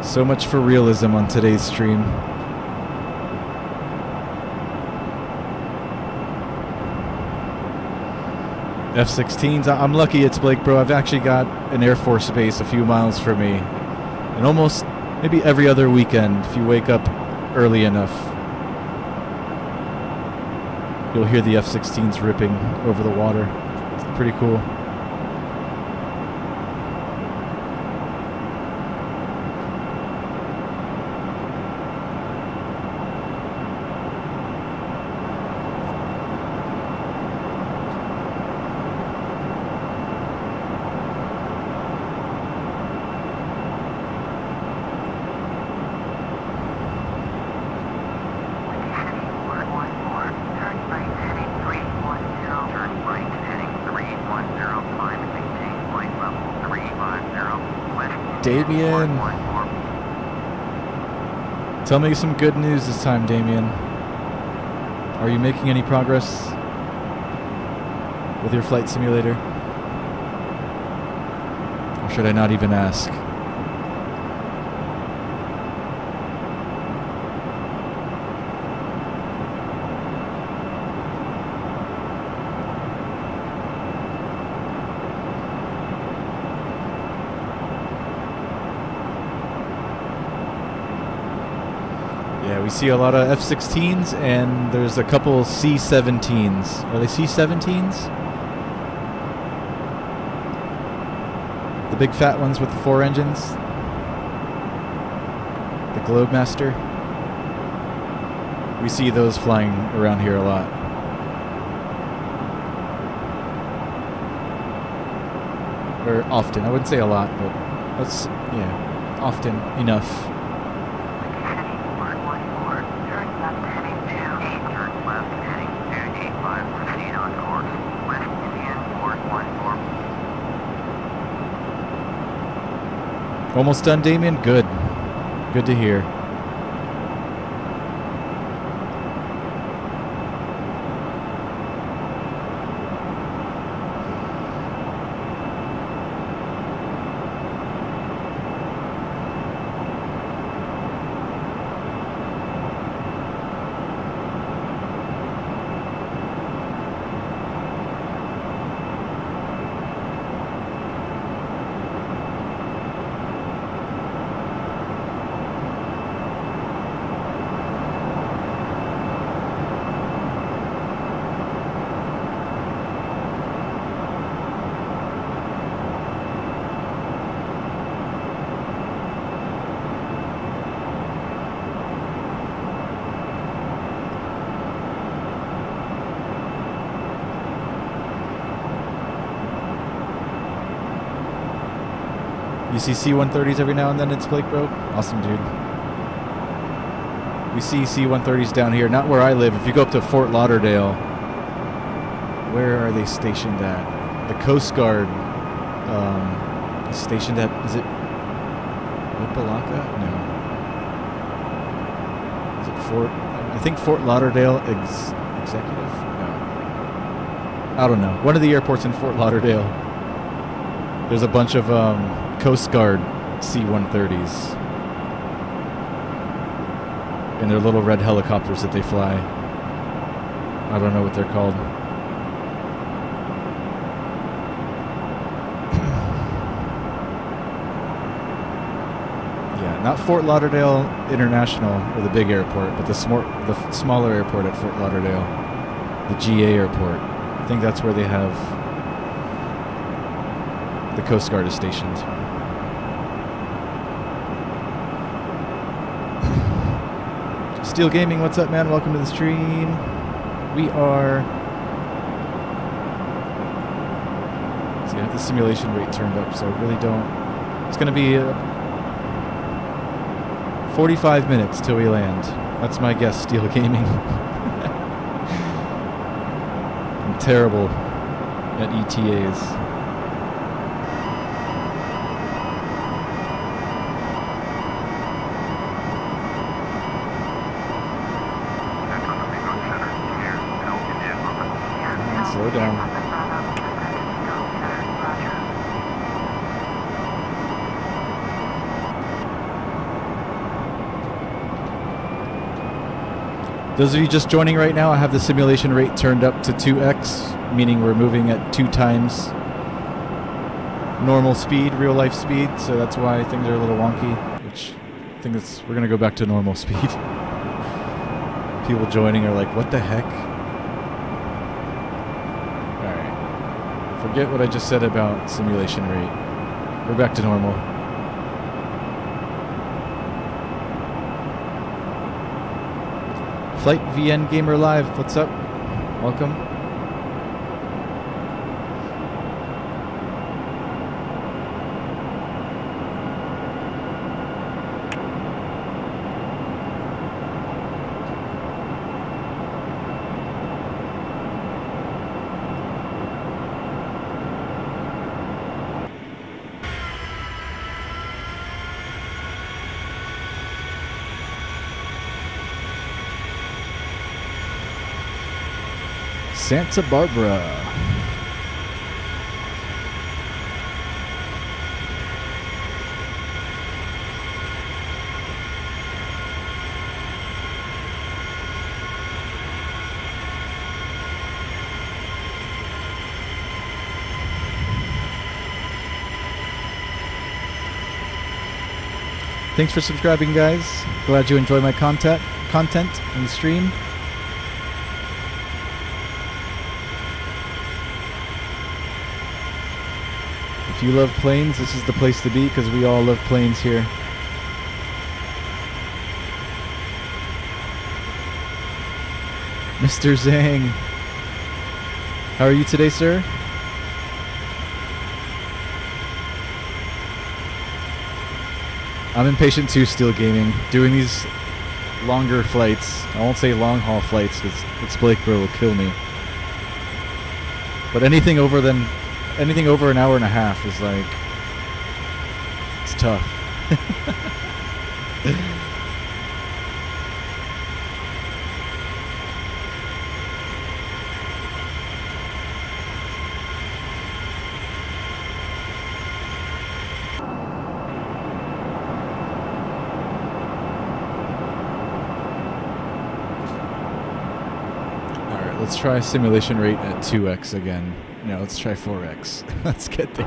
So much for realism on today's stream. F-16s, I'm lucky it's Blake, bro. I've actually got an Air Force base a few miles from me. And almost, maybe every other weekend, if you wake up early enough, you'll hear the F-16s ripping over the water. It's pretty cool. Damien. Tell me some good news this time, Damien. Are you making any progress with your flight simulator? Or should I not even ask? Yeah, we see a lot of F-16s, and there's a couple C-17s. Are they C-17s? The big fat ones with the 4 engines? The Globemaster? We see those flying around here a lot. Or often. I wouldn't say a lot, but that's, yeah, often enough. Almost done, Damien? Good. Good to hear. You see C-130s every now and then, it's Blake, bro? Awesome, dude. We see C-130s down here, not where I live. If you go up to Fort Lauderdale, where are they stationed at? The Coast Guard is stationed at, is it Opelika? No. Is it Fort, I think Fort Lauderdale Executive? No. I don't know. One of the airports in Fort Lauderdale. There's a bunch of Coast Guard C-130s. And they're little red helicopters that they fly. I don't know what they're called. Yeah, not Fort Lauderdale International, or the big airport, but the smaller airport at Fort Lauderdale. The GA airport. I think that's where they have the Coast Guard is stationed. Steel Gaming, what's up, man? Welcome to the stream. We are... See, I have the simulation rate turned up, so I really don't... It's going to be 45 minutes till we land. That's my guess, Steel Gaming. I'm terrible at ETAs. Slow down. Those of you just joining right now, I have the simulation rate turned up to 2x, meaning we're moving at 2 times normal speed, real life speed, so that's why things are a little wonky, which I think that's, we're going to go back to normal speed. People joining are like, what the heck? Forget what I just said about simulation rate. We're back to normal. Flight VN Gamer Live, what's up? Welcome. Santa Barbara. Thanks for subscribing, guys. Glad you enjoy my content in the stream. If you love planes, this is the place to be because we all love planes here. Mr. Zhang, how are you today, sir? I'm impatient too, still gaming. Doing these longer flights. I won't say long haul flights because Blake Bro will kill me. But anything over an hour and a half is like, it's tough. Alright, let's try simulation rate at 2x again. No, let's try 4x. Let's get there.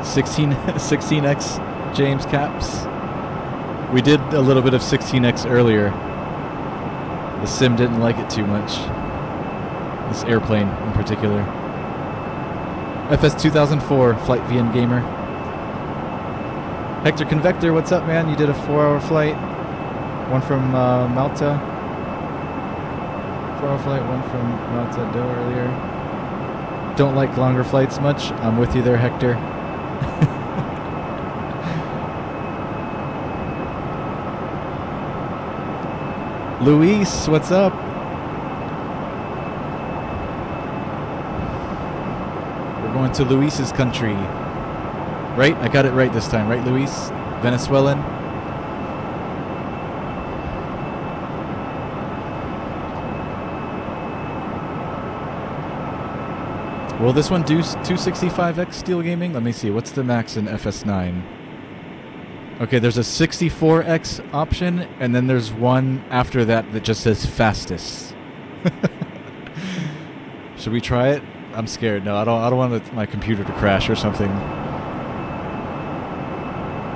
$16, 16x James Caps. We did a little bit of 16x earlier. The sim didn't like it too much. This airplane in particular. FS 2004 Flight VN Gamer. Hector Convector, what's up, man? You did a 4-hour flight. One from Malta. 4-hour flight, one from Malta Do earlier. Don't like longer flights much. I'm with you there, Hector. Luis, what's up? We're going to Luis's country. Right? I got it right this time, right, Luis? Venezuelan? Will this one do 265x steel gaming? Let me see. What's the max in FS9? Okay, there's a 64x option, and then there's one after that that just says fastest. Should we try it? I'm scared. No, I don't want my computer to crash or something.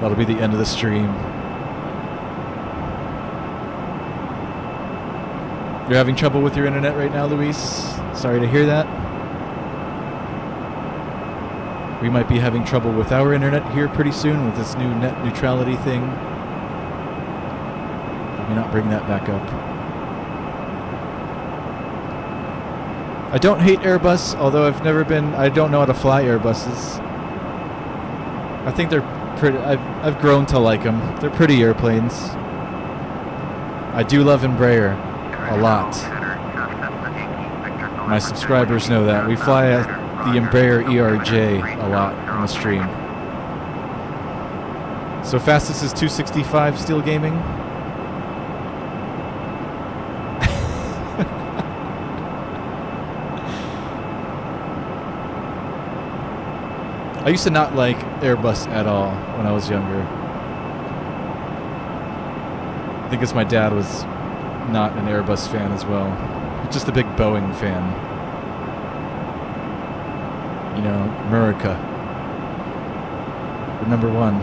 That'll be the end of the stream. You're having trouble with your internet right now, Luis? Sorry to hear that. We might be having trouble with our internet here pretty soon with this new net neutrality thing. Let me not bring that back up. I don't hate Airbus, although I don't know how to fly Airbuses. I think they're pretty, I've grown to like them. They're pretty airplanes. I do love Embraer a lot. My subscribers know that. We fly the Embraer ERJ a lot on the stream. So fastest is 265 steel gaming. I used to not like Airbus at all when I was younger. I think it's my dad was not an Airbus fan as well. Just a big Boeing fan. You know, America. We're number one.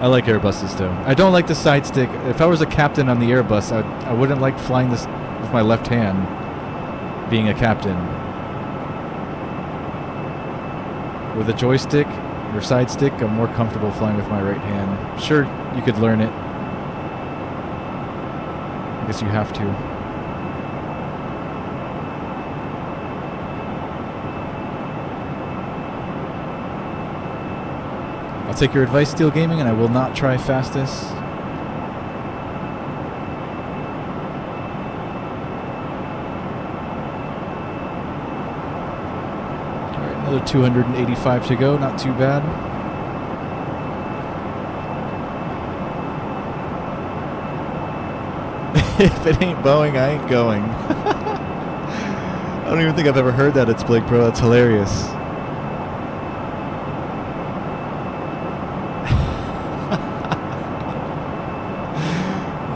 I like Airbuses though. I don't like the side stick. If I was a captain on the Airbus, I wouldn't like flying this with my left hand, being a captain. With a joystick or side stick, I'm more comfortable flying with my right hand. Sure, you could learn it. I guess you have to. I'll take your advice, Steel Gaming, and I will not try fastest. Alright, another 285 to go, not too bad. If it ain't Boeing, I ain't going. I don't even think I've ever heard that at Blake Pro. That's hilarious.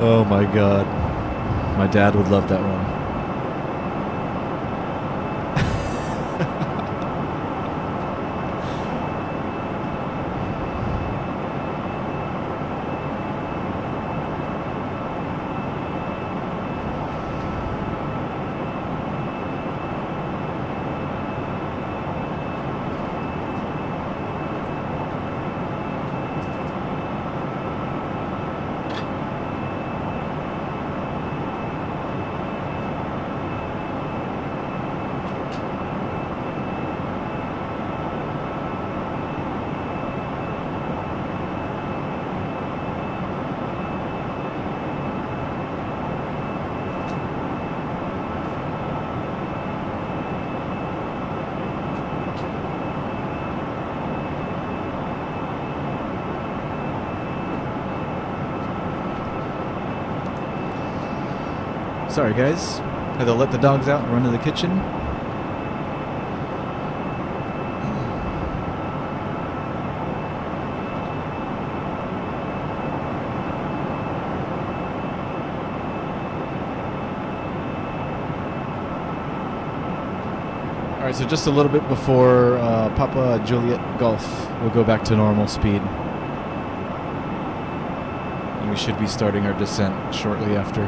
Oh my god. My dad would love that one. Sorry guys, had to let the dogs out and run to the kitchen. Alright, so just a little bit before Papa Juliet Golf, we'll go back to normal speed. And we should be starting our descent shortly after.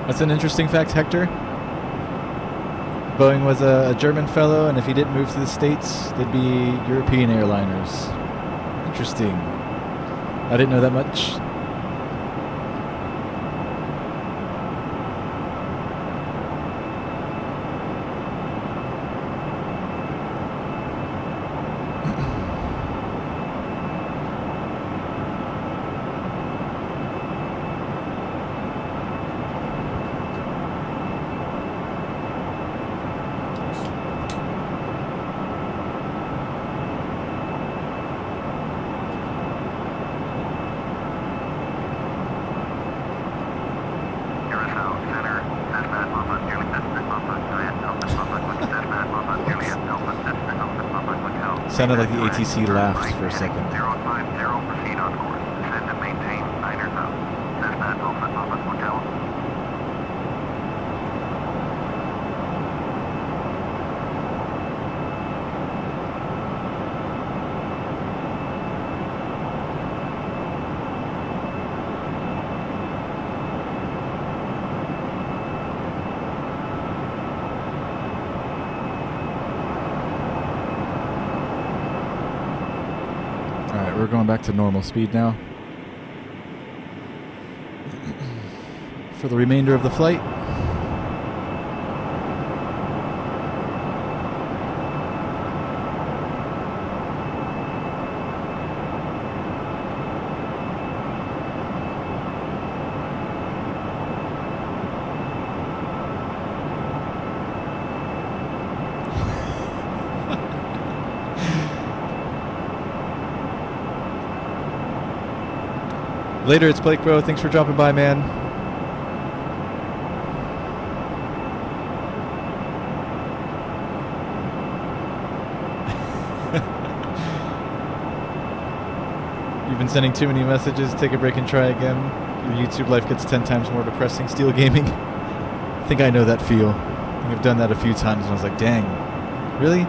That's an interesting fact, Hector. Boeing was a German fellow, and if he didn't move to the States, they'd be European airliners. Interesting. I didn't know that much. Sounded like the ATC laughed for a second. 050, proceed on course. Descend and maintain Niners out. Cessna Alpha Papa Hotel. We're going back to normal speed now. for the remainder of the flight. Later, it's Blake, bro. Thanks for dropping by, man. You've been sending too many messages. Take a break and try again. Your YouTube life gets 10 times more depressing. Steel gaming. I think I know that feel. I think I've done that a few times, and I was like, dang. Really?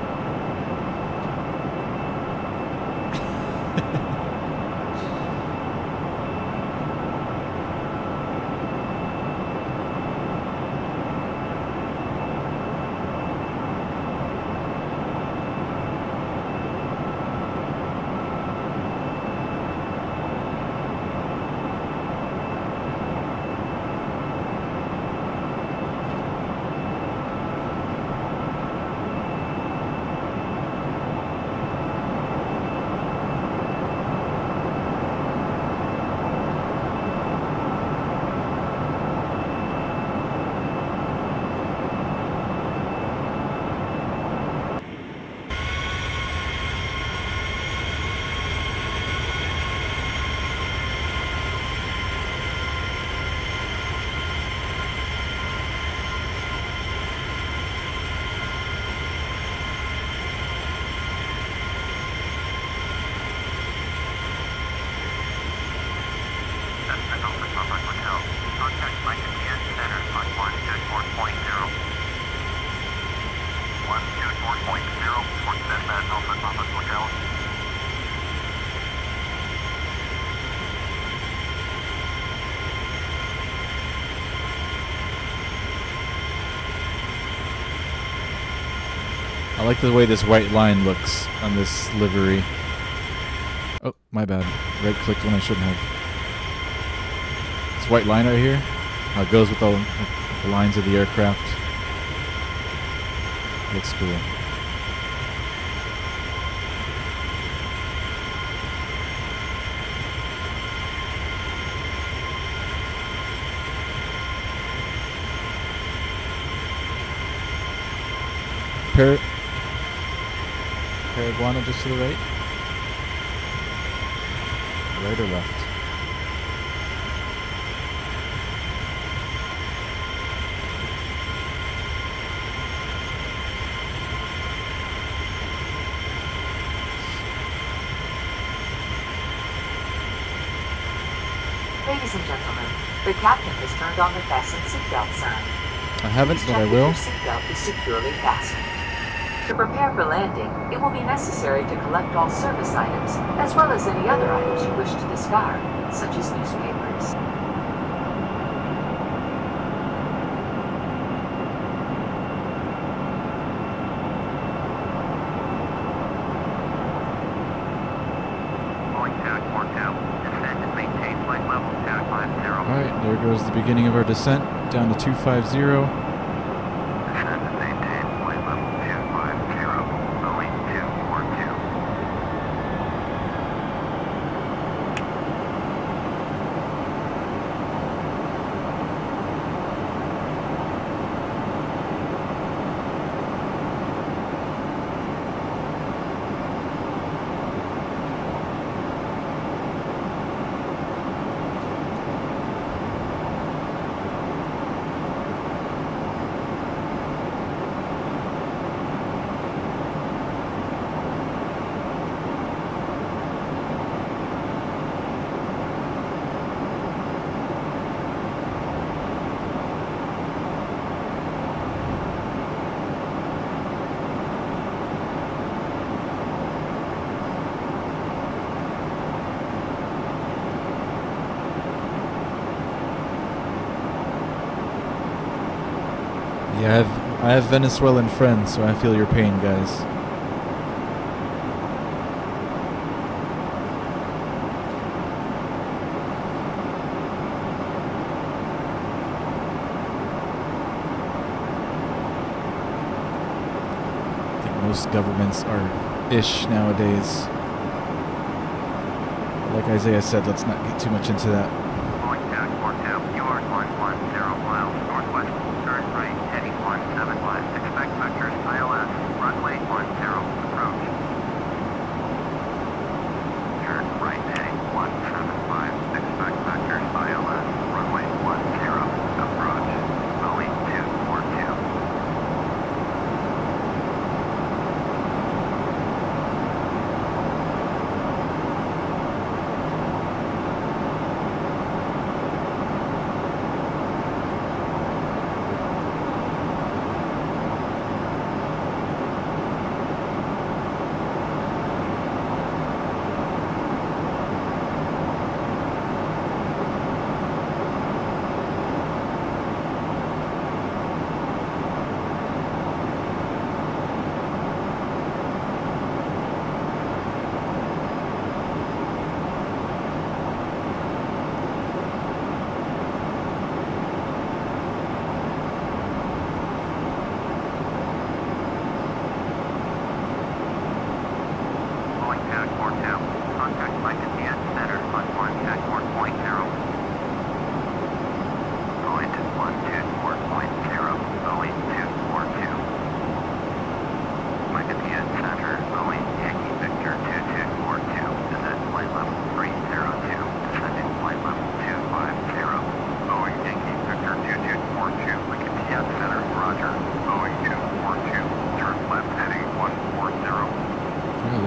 I like the way this white line looks on this livery. Oh, my bad. Right-clicked when I shouldn't have. This white line right here, how it goes with all the lines of the aircraft. Looks cool. Paraguana just to the right? Right or left? Ladies and gentlemen, the captain has turned on the fasten seatbelt sign. I haven't, Please but I check that will. Your seatbelt is securely fastened. To prepare for landing, it will be necessary to collect all service items, as well as any other items you wish to discard, such as newspapers. Boeing 242, descend and maintain flight level 250. Alright, there goes the beginning of our descent, down to 250. Descend and maintain flight level 250, Boeing 242. Yeah, I have Venezuelan friends, so I feel your pain, guys. most governments are ish nowadays. Like Isaiah said, let's not get too much into that. Boeing Tag 42, you are 110 miles northwest, turn right, heading 175. Expect vectors ILS, runway 10, approach. Turn right, heading 175. Expect vectors ILS, runway 10, approach. Boeing 242.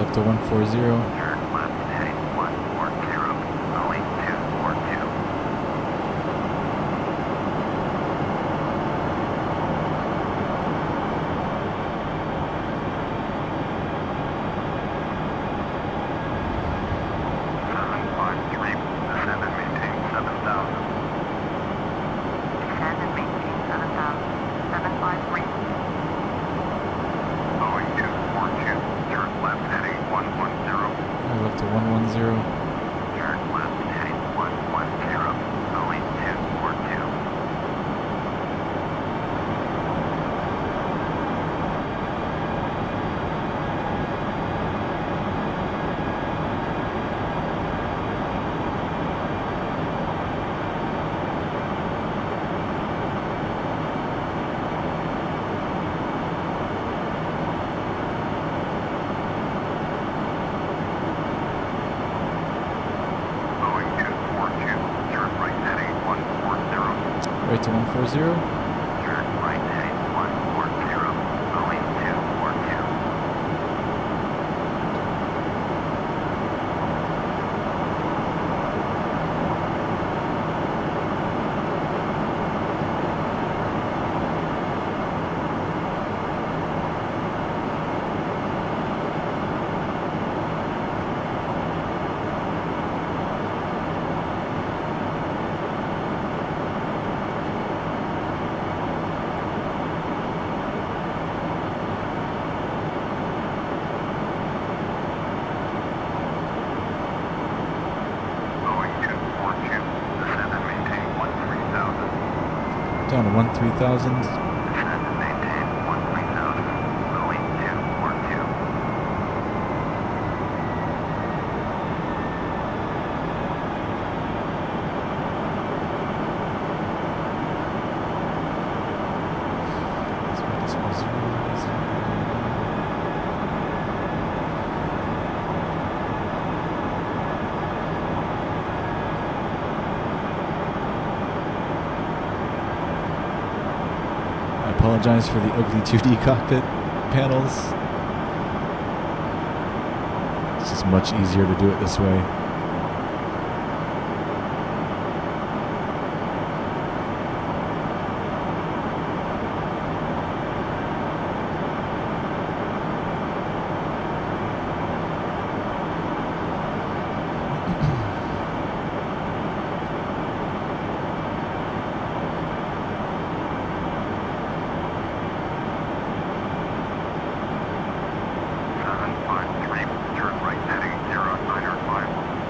To 140. Turn left, heading 140, Boeing 242. Descend and maintain 7,000. Descend and maintain 7,000. 753. Boeing 242. Turn left, heading 110. Left to 110. Turn left, heading 110. Boeing 242. Right to 140. Turn right, heading 140, Boeing 242. Down to 13,000. Descend and maintain 13,000. Boeing 242. Apologize for the ugly 2D cockpit panels. It's just much easier to do it this way. Turn right, heading 095.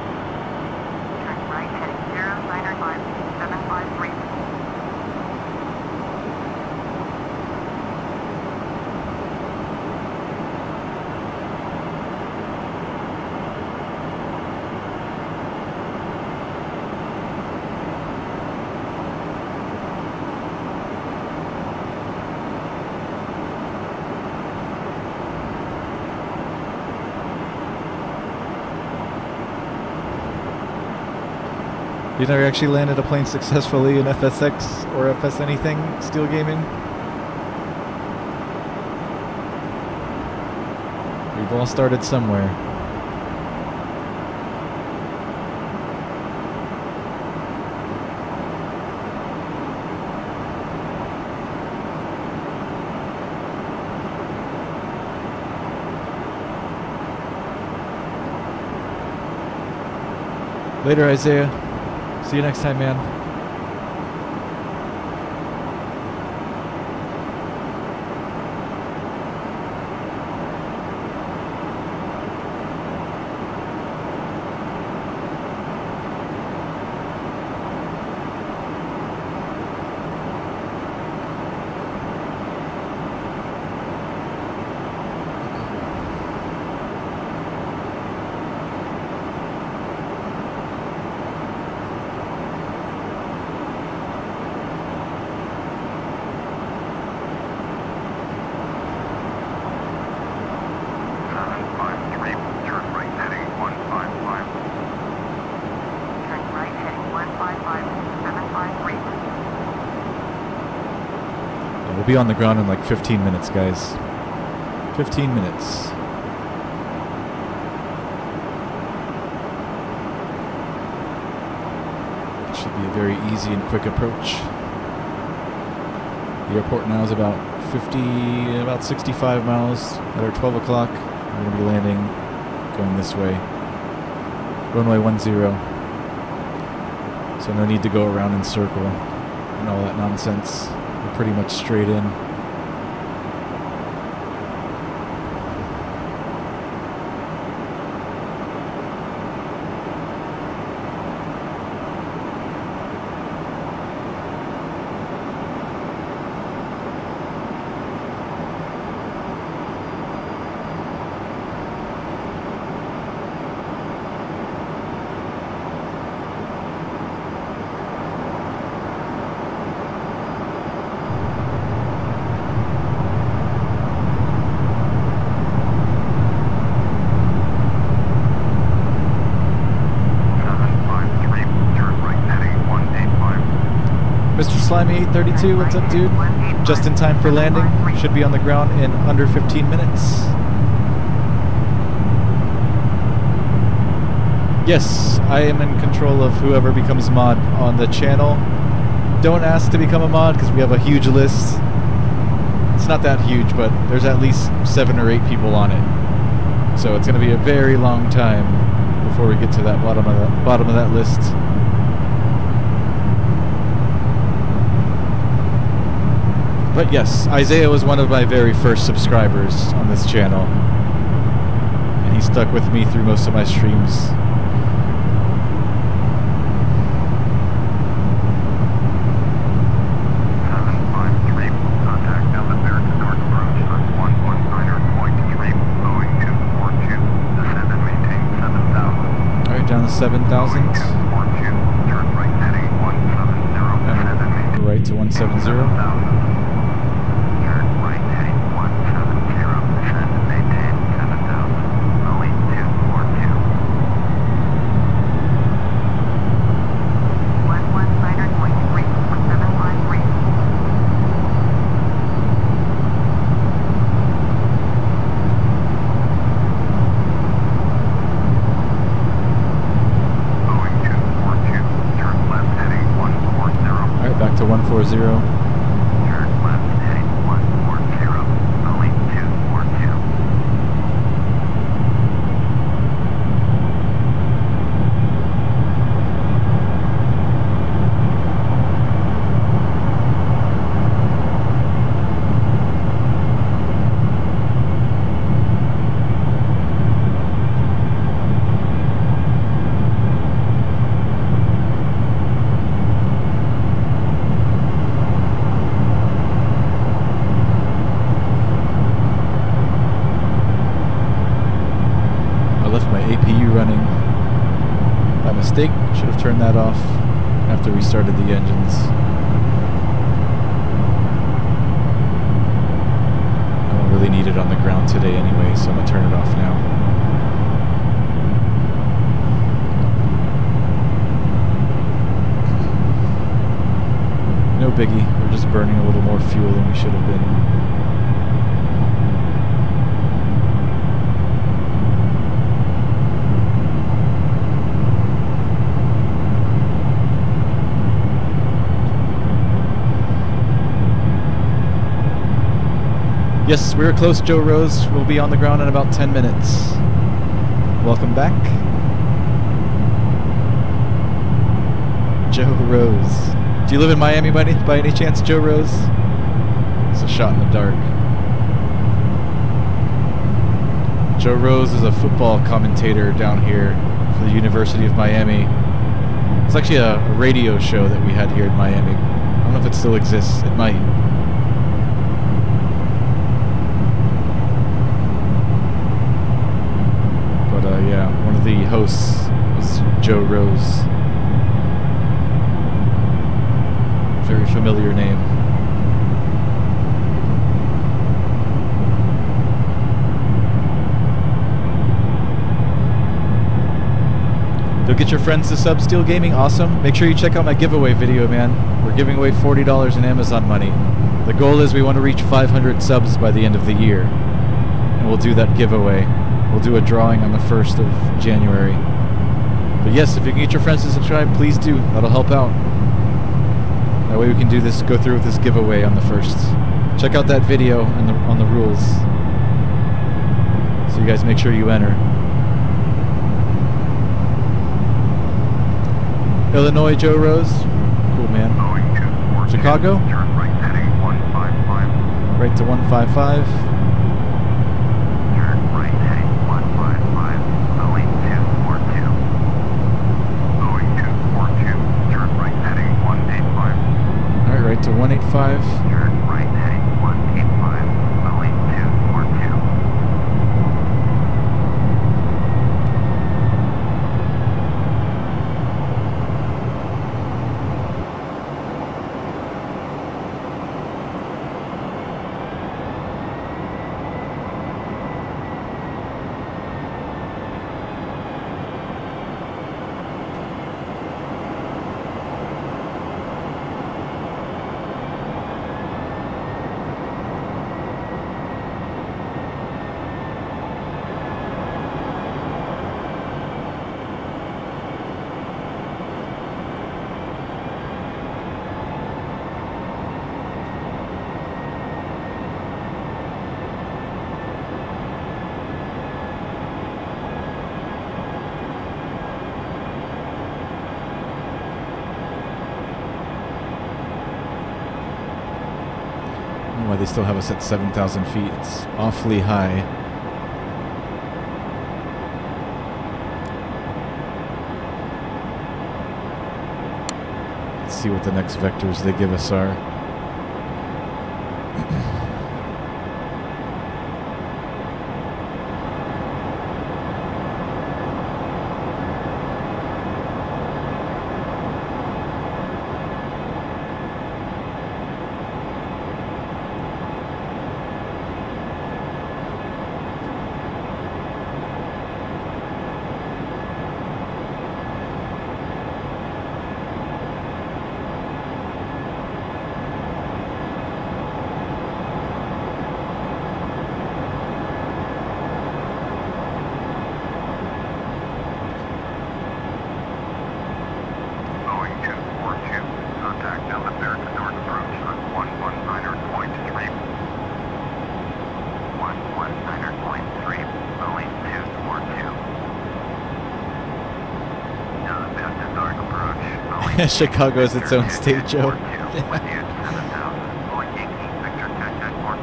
You never actually landed a plane successfully in FSX or FS anything, Steel Gaming? We've all started somewhere. Later, Isaiah. See you next time, man. We'll be on the ground in like 15 minutes, guys. 15 minutes. Should be a very easy and quick approach. The airport now is about 65 miles at our 12 o'clock. We're going to be landing, going this way. Runway 10. So no need to go around in circle and all that nonsense. We're pretty much straight in. Slimy 832, what's up, dude? Just in time for landing. Should be on the ground in under 15 minutes. Yes, I am in control of whoever becomes mod on the channel. Don't ask to become a mod because we have a huge list. It's not that huge, but there's at least 7 or 8 people on it. So it's going to be a very long time before we get to that bottom of that list. But yes, Isaiah was one of my very first subscribers on this channel. And he stuck with me through most of my streams. Alright, down to 7,000. And right to 170. To 140. Turn left heading 140, Boeing 242. Running by mistake. Should have turned that off after we started the engines. I don't really need it on the ground today anyway, so I'm gonna turn it off now. biggie. We're just burning a little more fuel than we should have been. Yes, we were close, Joe Rose. We'll be on the ground in about 10 minutes. Welcome back. Joe Rose. Do you live in Miami by any chance, Joe Rose? It's a shot in the dark. Joe Rose is a football commentator down here for the University of Miami. It's actually a radio show that we had here in Miami. I don't know if it still exists. It might. But yeah, one of the hosts was Joe Rose. Very familiar name. You'll get your friends to sub Steel Gaming. Awesome. Make sure you check out my giveaway video, man. We're giving away $40 in Amazon money. The goal is we want to reach 500 subs by the end of the year. And we'll do that giveaway. We'll do a drawing on the 1st of January. But yes, if you can get your friends to subscribe, please do. That'll help out. That way we can do this, go through with this giveaway on the 1st. Check out that video on the rules. So you guys make sure you enter. Illinois, Joe Rose. Cool, man. Chicago? Right to 155. Turn right heading 155, Boeing 242. Boeing 242, turn right heading 185. Alright, right to 185. Turn right heading 185, Boeing 242. Why they still have us at 7,000 feet. It's awfully high. Let's see what the next vectors they give us are. Chicago is its own state, Joe.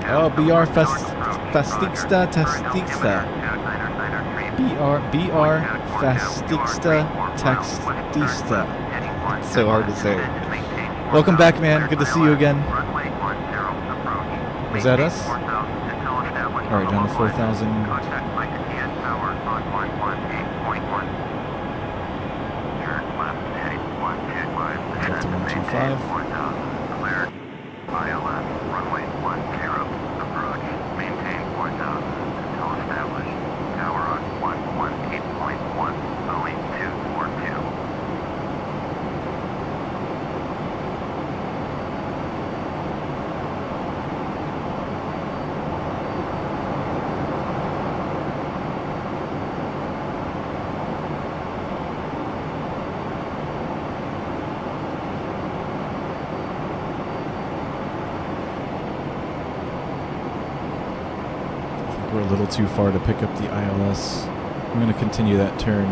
Oh, BR Fastixta Taxtista. BR Fastixta Taxtista. It's so hard to say. Welcome back, man. Good to see you again. Was that us? Alright, down to 4,000. Up to 125. Cleared. ILS, runway 10, approach, maintain 4,000 until established. Tower on 118.1, Boeing 242. 42. we're a little too far to pick up the ILS. I'm going to continue that turn.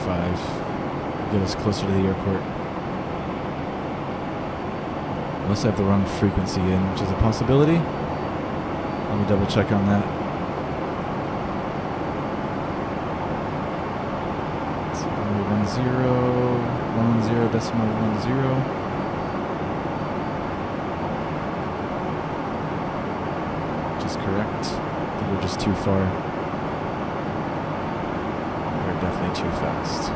105. Get us closer to the airport. Unless I have the wrong frequency in, which is a possibility. Let me double check on that. 110.10. Which is correct. I think we're just too far. We're definitely too fast.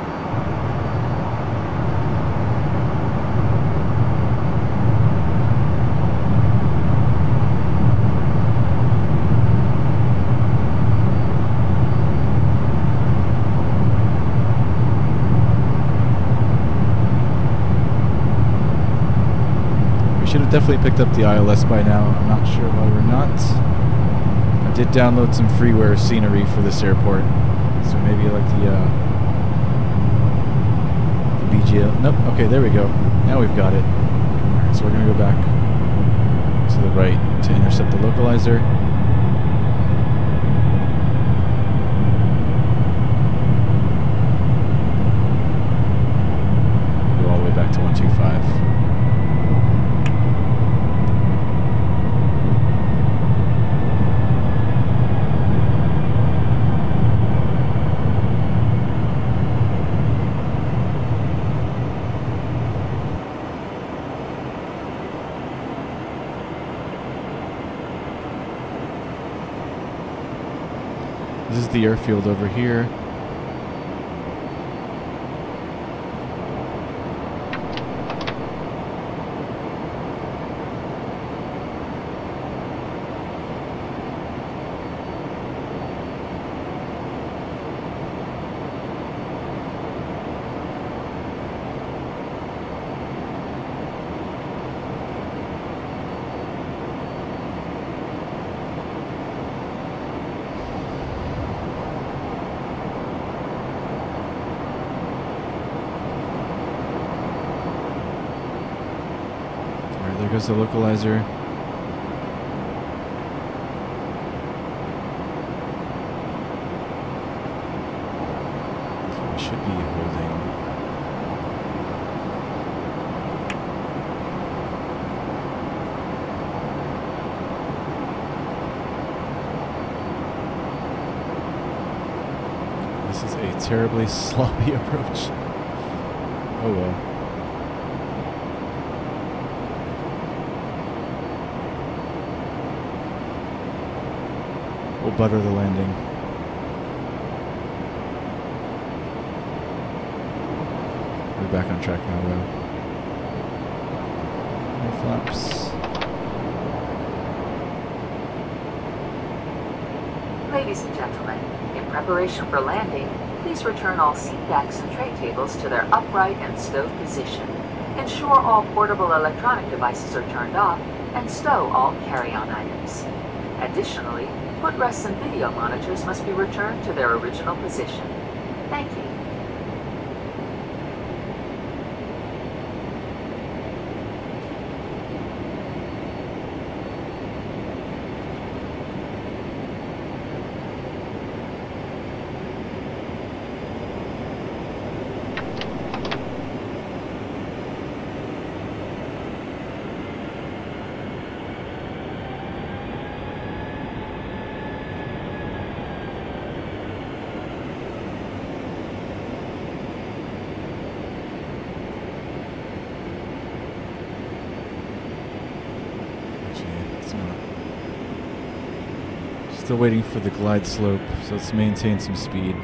Definitely picked up the ILS by now. I'm not sure why we're not. I did download some freeware scenery for this airport, so maybe like the BGL. Nope. Okay, there we go. Now we've got it. Alright, so we're gonna go back to the right to intercept the localizer. Go all the way back to 125. This is the airfield over here. There goes the localizer. We should be holding. This is a terribly sloppy approach. Oh well. We'll butter the landing. We're back on track now, though. No flaps. Ladies and gentlemen, in preparation for landing, please return all seat backs and tray tables to their upright and stowed position. Ensure all portable electronic devices are turned off, and stow all carry-on items. Additionally, footrests and video monitors must be returned to their original position. Thank you. Still waiting for the glide slope, so let's maintain some speed.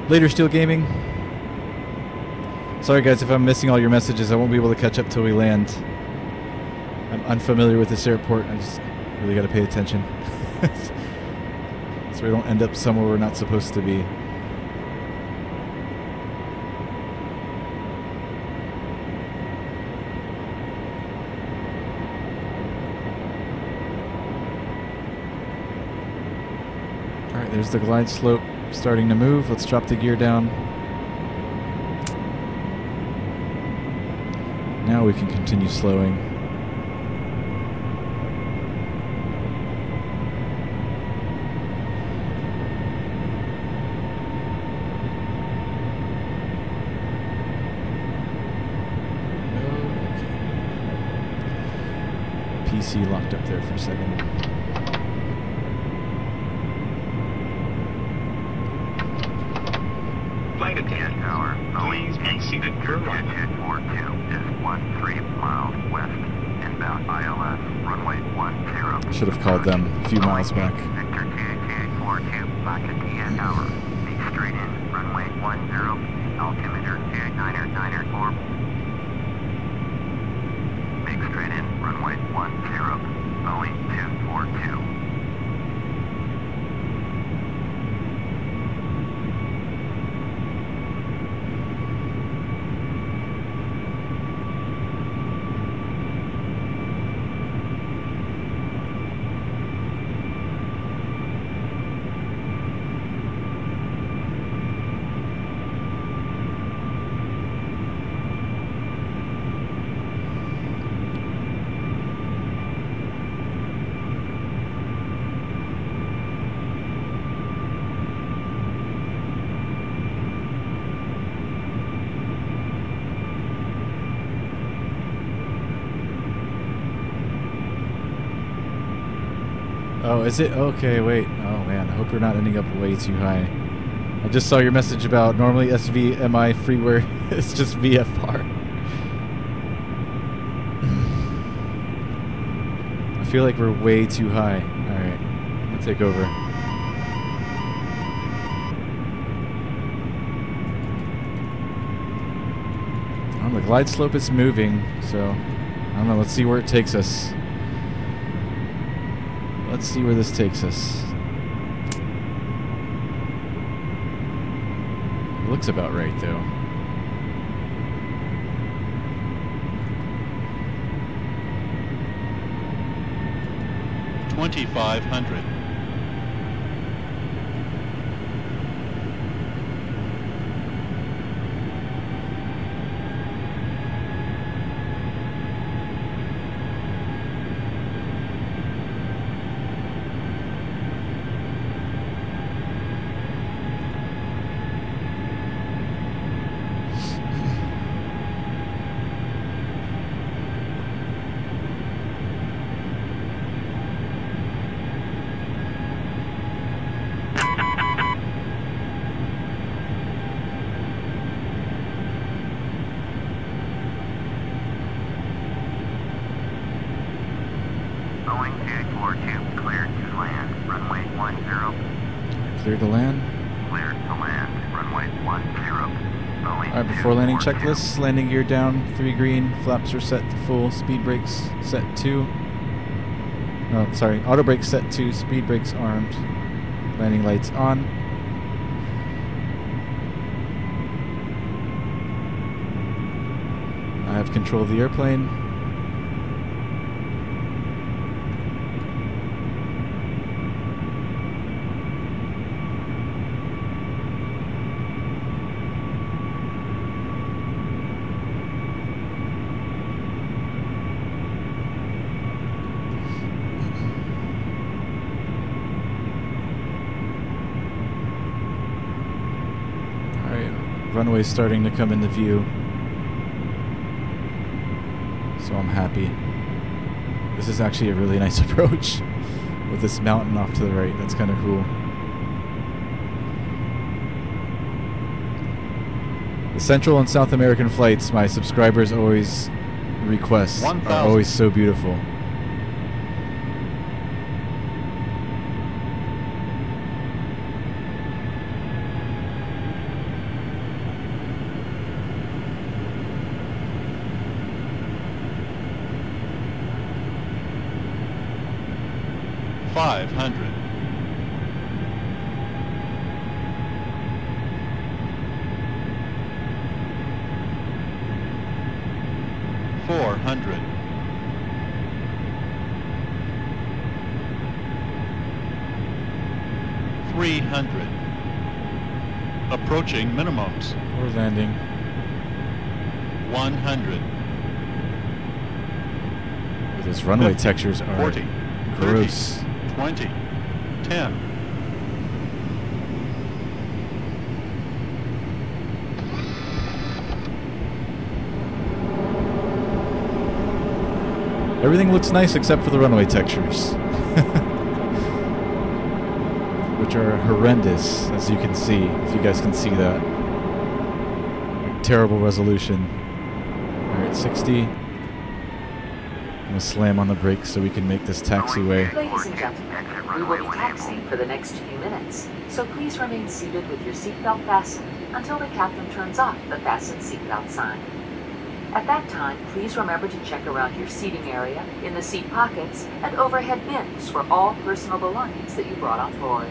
Later, Steel Gaming. Sorry guys if I'm missing all your messages. I won't be able to catch up till we land. I'm unfamiliar with this airport. I just really got to pay attention. So we don't end up somewhere we're not supposed to be. There's the glide slope starting to move. Let's drop the gear down. Now we can continue slowing. PC locked up there for a second. Flight attendant tower, please exceed your line. 2242 is 13 miles west, inbound ILS, runway 10. Should have called them a few miles back. Victor 2242, back at the tower. Be straight in, runway 10, altimeter 2994. Make straight in, runway 10, Boeing 242. Oh, is it? Okay, wait. Oh, man. I hope we're not ending up way too high. I just saw your message about normally SVMI freeware. It's just VFR. I feel like we're way too high. Alright. I'm going to take over. Oh, the glide slope is moving, so I don't know. Let's see where it takes us. Let's see where this takes us. It looks about right, though. $2,500. Cleared to land. Cleared to land, runway 10. Alright, before landing checklists, landing gear down, 3 green, flaps are set to full, speed brakes set 2. No, sorry, auto brakes set 2, speed brakes armed, landing lights on. I have control of the airplane. Runway's starting to come into view, so I'm happy. This is actually a really nice approach with this mountain off to the right. That's kind of cool. The Central and South American flights my subscribers always request are always so beautiful. $500. $400. $300. Approaching minimums. We're landing. 100. Those runway 50, textures are 40, gross. 30, 20, 10. Everything looks nice except for the runway textures. Which are horrendous, as you can see, if you guys can see that. Terrible resolution. Alright, 60. I'm going to slam on the brakes so we can make this taxiway. Ladies and gentlemen, we will be taxiing for the next few minutes, so please remain seated with your seatbelt fastened until the captain turns off the fasten seatbelt sign. At that time, please remember to check around your seating area, in the seat pockets, and overhead bins for all personal belongings that you brought on board.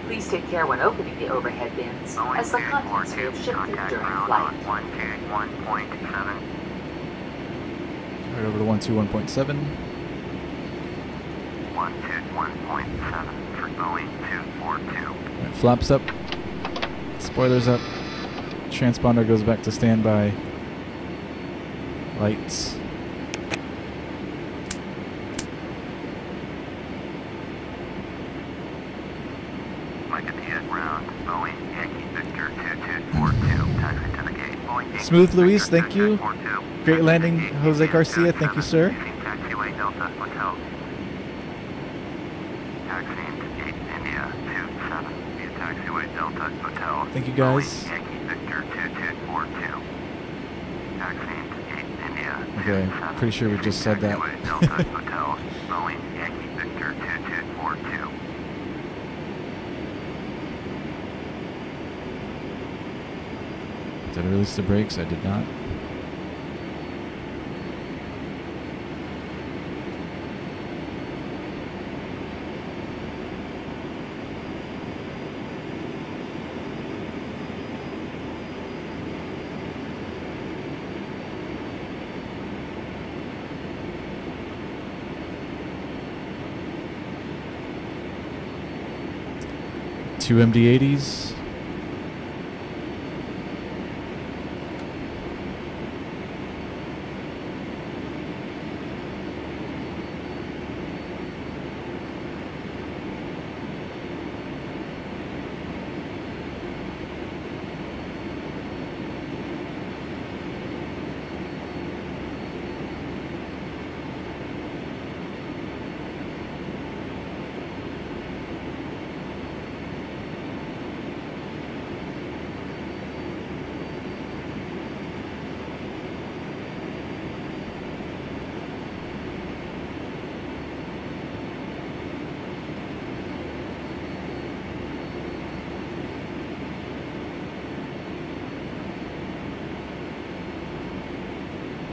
Please take care when opening the overhead bins, as the contents may have shifted during flight. 121.7. Right over to 121.7. 121.7 for Boeing 242. Right, flaps up. Spoilers up. Transponder goes back to standby. Lights. Smooth, Luis, thank you. Great landing, Jose Garcia, thank you, sir. Taxiway Delta Hotel. Taxiing to India 27 via Taxiway Delta Hotel. Thank you, guys. Yankee Victor 2242. Taxiing to India. Okay, pretty sure we just said that. Taxiway Delta Hotel. Boeing Yankee Victor 2242. Did I release the brakes? I did not. Two MD-80s.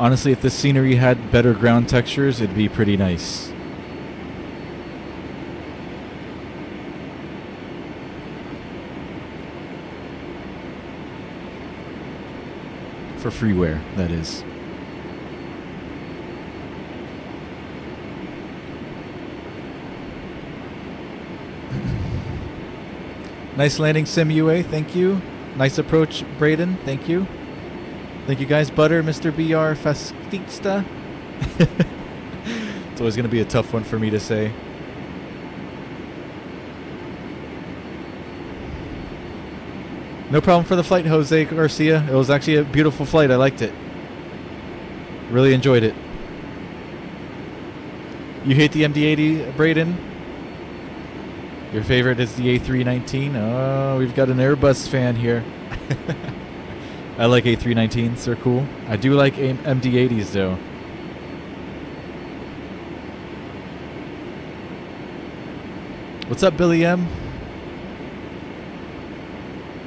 Honestly, if the scenery had better ground textures, it'd be pretty nice. For freeware, that is. Nice landing, Sim UA, thank you. Nice approach, Braden, thank you. Thank you guys, Butter, Mr. BR Fastista. It's always going to be a tough one for me to say. No problem for the flight, Jose Garcia. It was actually a beautiful flight. I liked it. Really enjoyed it. You hate the MD-80, Braden? Your favorite is the A319? Oh, we've got an Airbus fan here. I like A319s, they're cool. I do like MD-80s though. What's up, Billy M?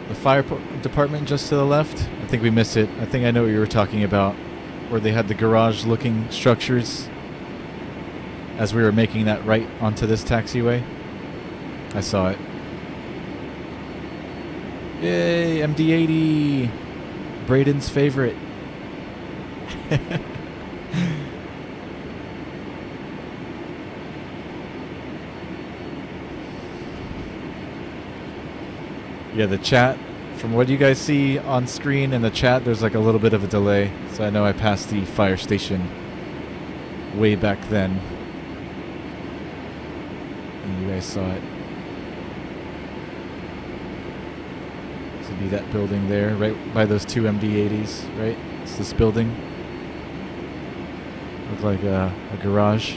The fire department just to the left? I think we missed it. I think I know what you were talking about. Where they had the garage looking structures as we were making that right onto this taxiway. I saw it. Yay, MD-80! Braden's favorite. Yeah, the chat, from what you guys see on screen in the chat, there's like a little bit of a delay. So I know I passed the fire station. way back then. And you guys saw it. This would be that building there, right by those two MD-80s, right? It's this building. Look like a garage.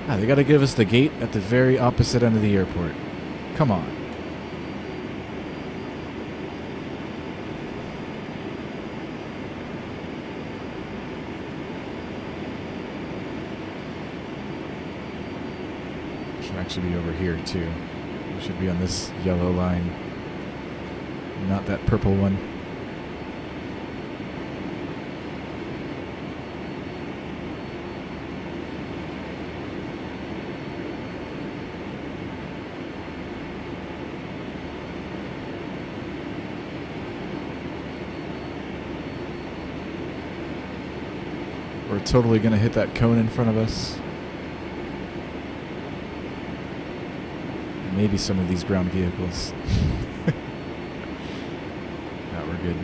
Ah, they gotta give us the gate at the very opposite end of the airport. Come on. Should actually be over here too. We should be on this yellow line, not that purple one. We're totally going to hit that cone in front of us. Maybe some of these ground vehicles. No, we're good.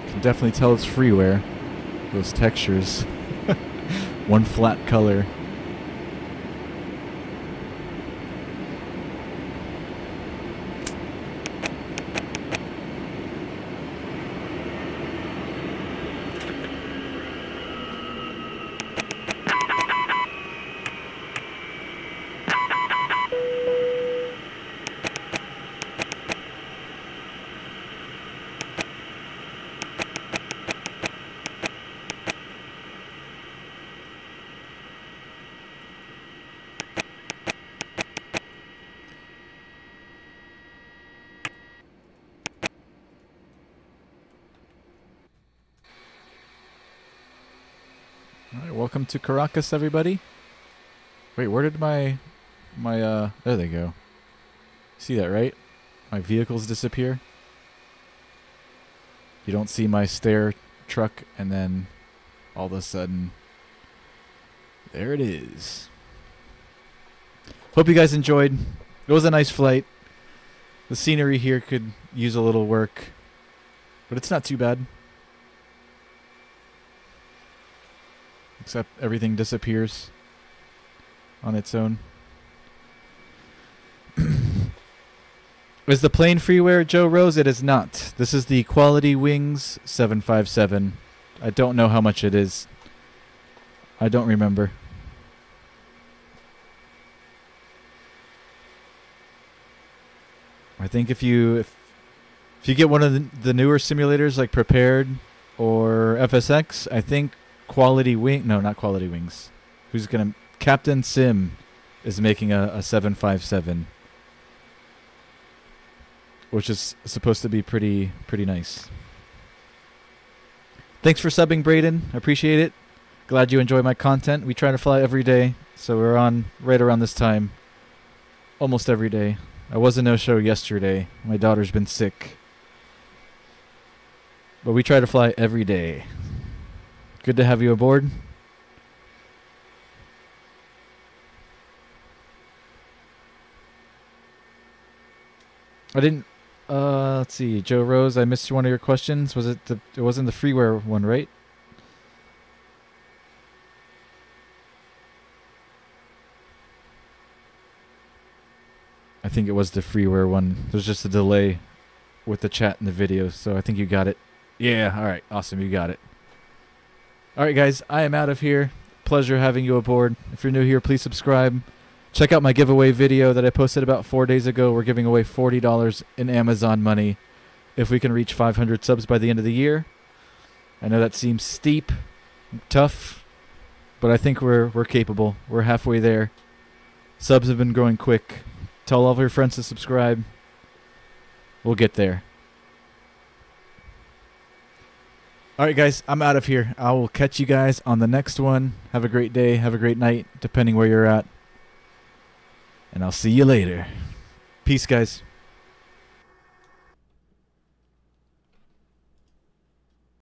Can definitely tell it's freeware. Those textures. One flat color. Alright, welcome to Caracas, everybody. Wait, where did my there they go. See that, right? My vehicles disappear. You don't see my stair truck, and then all of a sudden, there it is. Hope you guys enjoyed. It was a nice flight. The scenery here could use a little work, but it's not too bad. Except everything disappears on its own. Is the plane freeware, Joe Rose? It is not. This is the QualityWings 757. I don't know how much it is. I don't remember. I think if you get one of the newer simulators like Prepared or FSX, I think not QualityWings. Who's gonna Captain Sim is making a 757, which is supposed to be pretty nice. Thanks for subbing, Braden. I appreciate it. Glad you enjoy my content. We try to fly every day, so we're on right around this time, almost every day. I was a no-show yesterday. My daughter's been sick, but we try to fly every day. Good to have you aboard. I didn't let's see, Joe Rose, I missed one of your questions. Was it it wasn't the freeware one, right? I think it was the freeware one. There's just a delay with the chat and the video, so I think you got it. Yeah, alright, awesome, you got it. Alright guys, I am out of here. Pleasure having you aboard. If you're new here, please subscribe. Check out my giveaway video that I posted about 4 days ago. We're giving away $40 in Amazon money if we can reach 500 subs by the end of the year. I know that seems steep, tough, but I think we're capable. We're halfway there. Subs have been growing quick. Tell all of your friends to subscribe. We'll get there. Alright guys, I'm out of here. I will catch you guys on the next one. Have a great day, have a great night, depending where you're at. And I'll see you later. Peace, guys.